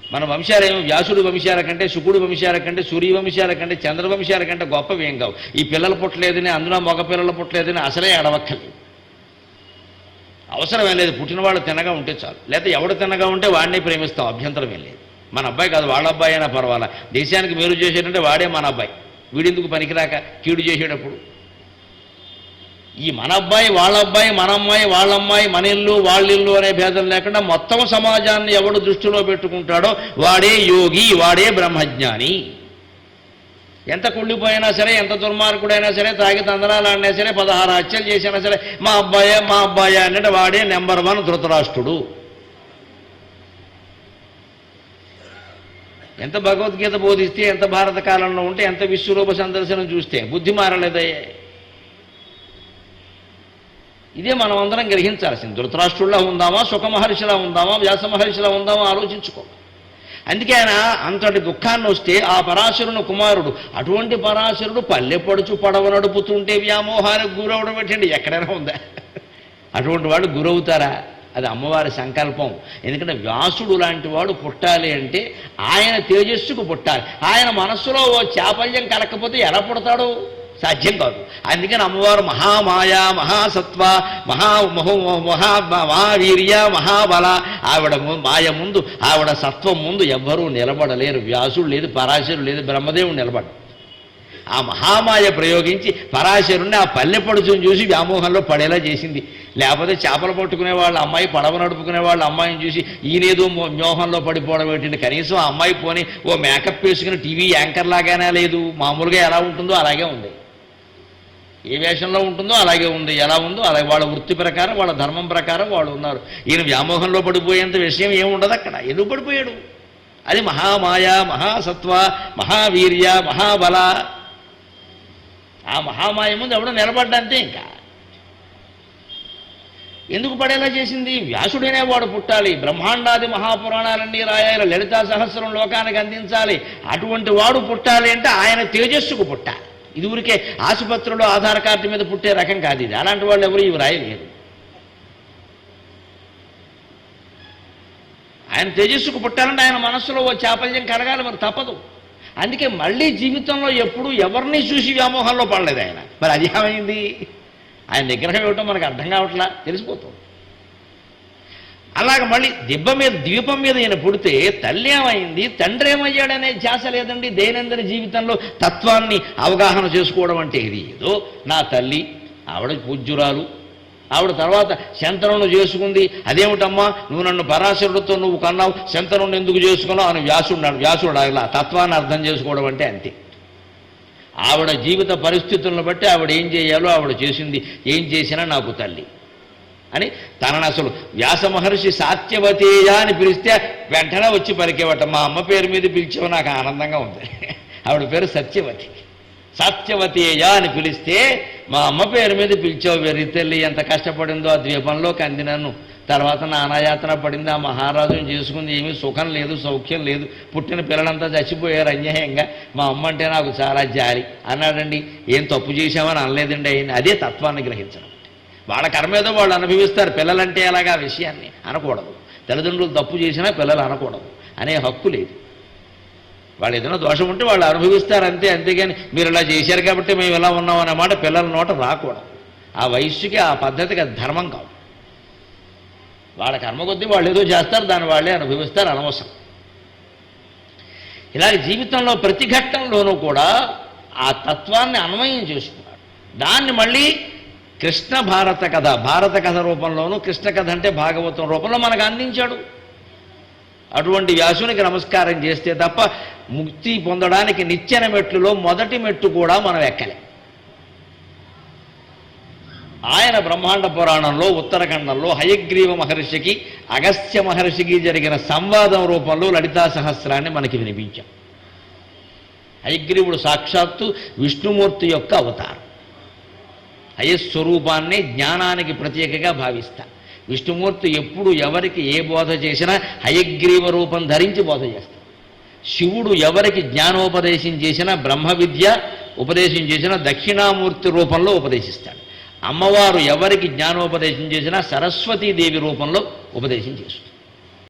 మన వంశాలేమో వ్యాసుడి వంశాల కంటే, శుకుడు వంశాల కంటే, సూర్యవంశాల కంటే, చంద్రవంశాల కంటే గొప్పవేం కావు. ఈ పిల్లలు పుట్టలేదని, అందులో మగ పిల్లలు పుట్టలేదని అసలే అడవక్కర్లేదు. అవసరమేం లేదు. పుట్టినవాళ్ళు తిన్నగా ఉంటే చాలు. లేకపోతే ఎవడు తిన్నగా ఉంటే వాడిని ప్రేమిస్తాం, అభ్యంతరం ఏం లేదు. మన అబ్బాయి కాదు, వాళ్ళ అబ్బాయి అయినా పర్వాలా. దేశానికి మేలు చేసేటంటే వాడే మన అబ్బాయి. వీడెందుకు పనికిరాక కీడు చేసేటప్పుడు? ఈ మన అబ్బాయి, వాళ్ళ అబ్బాయి, మన అమ్మాయి, వాళ్ళ అమ్మాయి, మన ఇల్లు, వాళ్ళ ఇల్లు అనే భేదం లేకుండా మొత్తం సమాజాన్ని ఎవడు దృష్టిలో పెట్టుకుంటాడో వాడే యోగి, వాడే బ్రహ్మజ్ఞాని. ఎంత కుళ్ళిపోయినా సరే, ఎంత దుర్మార్గుడైనా సరే, తాగి తందనాలు ఆడినా సరే, 16 హత్యలు చేసినా సరే, మా అబ్బాయే అంటే వాడే నెంబర్ 1 ధృతరాష్ట్రుడు. ఎంత భగవద్గీత బోధిస్తే, ఎంత భారత కాలంలో ఉంటే, ఎంత విశ్వరూప సందర్శనం చూస్తే బుద్ధి మారలేదయ్యే. ఇదే మనం అందరం గ్రహించాల్సింది. ధృతరాష్ట్రుల్లా ఉందామా, సుఖమహర్షిలా ఉందామా, వ్యాస మహర్షిలా ఉందామా ఆలోచించుకో. అందుకే ఆయన అంతటి దుఃఖాన్ని వస్తే ఆ పరాశరుని కుమారుడు, అటువంటి పరాశరుడు పల్లెపడుచు పడవ నడుపుతుంటే వ్యామోహానికి గురవడం పెట్టండి, ఎక్కడైనా ఉందా? అటువంటి వాడు గురవుతారా? అది అమ్మవారి సంకల్పం. ఎందుకంటే వ్యాసుడు లాంటి వాడు పుట్టాలి అంటే ఆయన తేజస్సుకు పుట్టాలి. ఆయన మనస్సులో ఓ చాపల్యం కలకపోతే ఎలా పుడతాడు? సాధ్యం కాదు. అందుకని అమ్మవారు మహామాయ, మహాసత్వ, మహావీర్య, మహాబల. ఆవిడ మాయ ముందు, ఆవిడ సత్వం ముందు ఎవ్వరూ నిలబడలేరు. వ్యాసుడు లేదు, పరాశరుడు లేదు, బ్రహ్మదేవుడు నిలబడు. ఆ మహామాయ ప్రయోగించి పరాశరుణ్ణి ఆ పల్లెపడుచుని చూసి వ్యామోహంలో పడేలా చేసింది. లేకపోతే చేపలు పట్టుకునే వాళ్ళ అమ్మాయి, పడవ నడుపుకునే వాళ్ళ అమ్మాయిని చూసి ఈయనేదో మోహంలో పడిపోవడం ఏంటంటే, కనీసం ఆ అమ్మాయి పోని ఓ మేకప్ వేసుకుని టీవీ యాంకర్ లాగానే లేదు. మామూలుగా ఎలా ఉంటుందో అలాగే ఉంది, ఏ వేషంలో ఉంటుందో అలాగే ఉంది, ఎలా ఉందో అలాగే వాళ్ళ వృత్తి ప్రకారం, వాళ్ళ ధర్మం ప్రకారం వాళ్ళు ఉన్నారు. ఈయన వ్యామోహంలో పడిపోయేంత విషయం ఏముండదు అక్కడ. ఎందుకు పడిపోయాడు? అది మహామాయ, మహాసత్వ, మహావీర్య, మహాబల. ఆ మహామాయ ముందు ఎవడో నిలబడ్డంతే. ఇంకా ఎందుకు పడేలా చేసింది? వ్యాసుడనే వాడు పుట్టాలి, బ్రహ్మాండాది మహాపురాణాలన్నీ రాయాలి, లలితా సహస్రం లోకానికి అందించాలి. అటువంటి వాడు పుట్టాలి అంటే ఆయన తేజస్సుకు పుట్టాలి. ఇది ఊరికే ఆసుపత్రిలో ఆధార్ కార్డు మీద పుట్టే రకం కాదు ఇది. అలాంటి వాళ్ళు ఎవరు ఇవి రాయలేరు. ఆయన తేజస్సుకు పుట్టాలంటే ఆయన మనస్సులో ఓ చాపల్యం కలగాలి, మరి తప్పదు. అందుకే మళ్ళీ జీవితంలో ఎప్పుడు ఎవరిని చూసి వ్యామోహంలో పడలేదు ఆయన. మరి అది ఏమైంది? ఆయన నిగ్రహం ఏమిటో మనకు అర్థం కావట్లా, తెలిసిపోతుంది. అలాగ మళ్ళీ ద్వీపం మీద ఈయన పుడితే తల్లి ఏమైంది, తండ్రి ఏమయ్యాడనే ధ్యాస లేదండి. దైనందిన జీవితంలో తత్వాన్ని అవగాహన చేసుకోవడం అంటే ఇది. ఏదో నా తల్లి, ఆవిడ పూజ్యురాలు, ఆవిడ తర్వాత శంతనుడు చేసుకుంది. అదేమిటమ్మా నువ్వు నన్ను పరాశరుడితో నువ్వు కన్నావు, శంతనుడిని ఎందుకు చేసుకున్నావు అని వ్యాసుడు అలా తత్వాన్ని అర్థం చేసుకోవడం అంటే అంతే. ఆవిడ జీవిత పరిస్థితులను బట్టి ఆవిడ ఏం చేయాలో ఆవిడ చేసింది. ఏం చేసినా నాకు తల్లి అని తనను అసలు వ్యాస మహర్షి సాత్యవతేయ అని పిలిస్తే వెంటనే వచ్చి పలికేవట. మా అమ్మ పేరు మీద పిలిచావు, నాకు ఆనందంగా ఉంది. ఆవిడ పేరు సత్యవతి. సత్యవతేయ అని పిలిస్తే మా అమ్మ పేరు మీద పిలిచావు, వెర్రి తల్లి ఎంత కష్టపడిందో ఆ ద్వీపంలోకి అంది నన్ను. తర్వాత నానాయాతన పడింది, ఆ మహారాజుని చేసుకుంది, ఏమీ సుఖం లేదు, సౌఖ్యం లేదు, పుట్టిన పిల్లలంతా చచ్చిపోయారు అన్యాయంగా, మా అమ్మ అంటే నాకు చాలా జాలి అన్నాడండి. ఏం తప్పు చేశామని అనలేదండి ఆయన. అదే తత్వాన్ని గ్రహించడం. వాళ్ళ కర్మ ఏదో వాళ్ళు అనుభవిస్తారు. పిల్లలంటే అలాగా విషయాన్ని అనకూడదు. తల్లిదండ్రులు తప్పు చేసినా పిల్లలు అనకూడదు అనే హక్కు లేదు. వాళ్ళు ఏదైనా దోషం ఉంటే వాళ్ళు అనుభవిస్తారు అంతే. అంతేగాని మీరు ఇలా చేశారు కాబట్టి మేము ఇలా ఉన్నాం అన్నమాట పిల్లల నోట రాకూడదు. ఆ వయస్సుకి ఆ పద్ధతికి అది ధర్మం కాదు. వాళ్ళ కర్మ కొద్దీ వాళ్ళు ఏదో చేస్తారు, దాన్ని వాళ్ళే అనుభవిస్తారు, అనవసరం. ఇలాగ జీవితంలో ప్రతి ఘట్టంలోనూ కూడా ఆ తత్వాన్ని అన్వయం చేసుకున్నాడు. దాన్ని మళ్ళీ కృష్ణ భారత కథ రూపంలోనూ, కృష్ణ కథ అంటే భాగవతం రూపంలో మనకు అందించాడు. అటువంటి వ్యాసునికి నమస్కారం చేస్తే తప్ప ముక్తి పొందడానికి నిచ్చెన మెట్లులో మొదటి మెట్టు కూడా మనం ఎక్కలే. ఆయన బ్రహ్మాండ పురాణంలో ఉత్తరఖండంలో హయగ్రీవ మహర్షికి అగస్త్య మహర్షికి జరిగిన సంవాదం రూపంలో లలితా సహస్రాన్ని మనకి వినిపించాం. హయగ్రీవుడు సాక్షాత్తు విష్ణుమూర్తి యొక్క అవతారం. హయస్వరూపాన్ని జ్ఞానానికి ప్రత్యేకగా భావిస్తారు. విష్ణుమూర్తి ఎప్పుడు ఎవరికి ఏ బోధ చేసినా హయగ్రీవ రూపం ధరించి బోధ చేస్తారు. శివుడు ఎవరికి జ్ఞానోపదేశం చేసినా, బ్రహ్మ విద్య ఉపదేశం చేసినా దక్షిణామూర్తి రూపంలో ఉపదేశిస్తాడు. అమ్మవారు ఎవరికి జ్ఞానోపదేశం చేసినా సరస్వతీదేవి రూపంలో ఉపదేశం చేస్తుంది.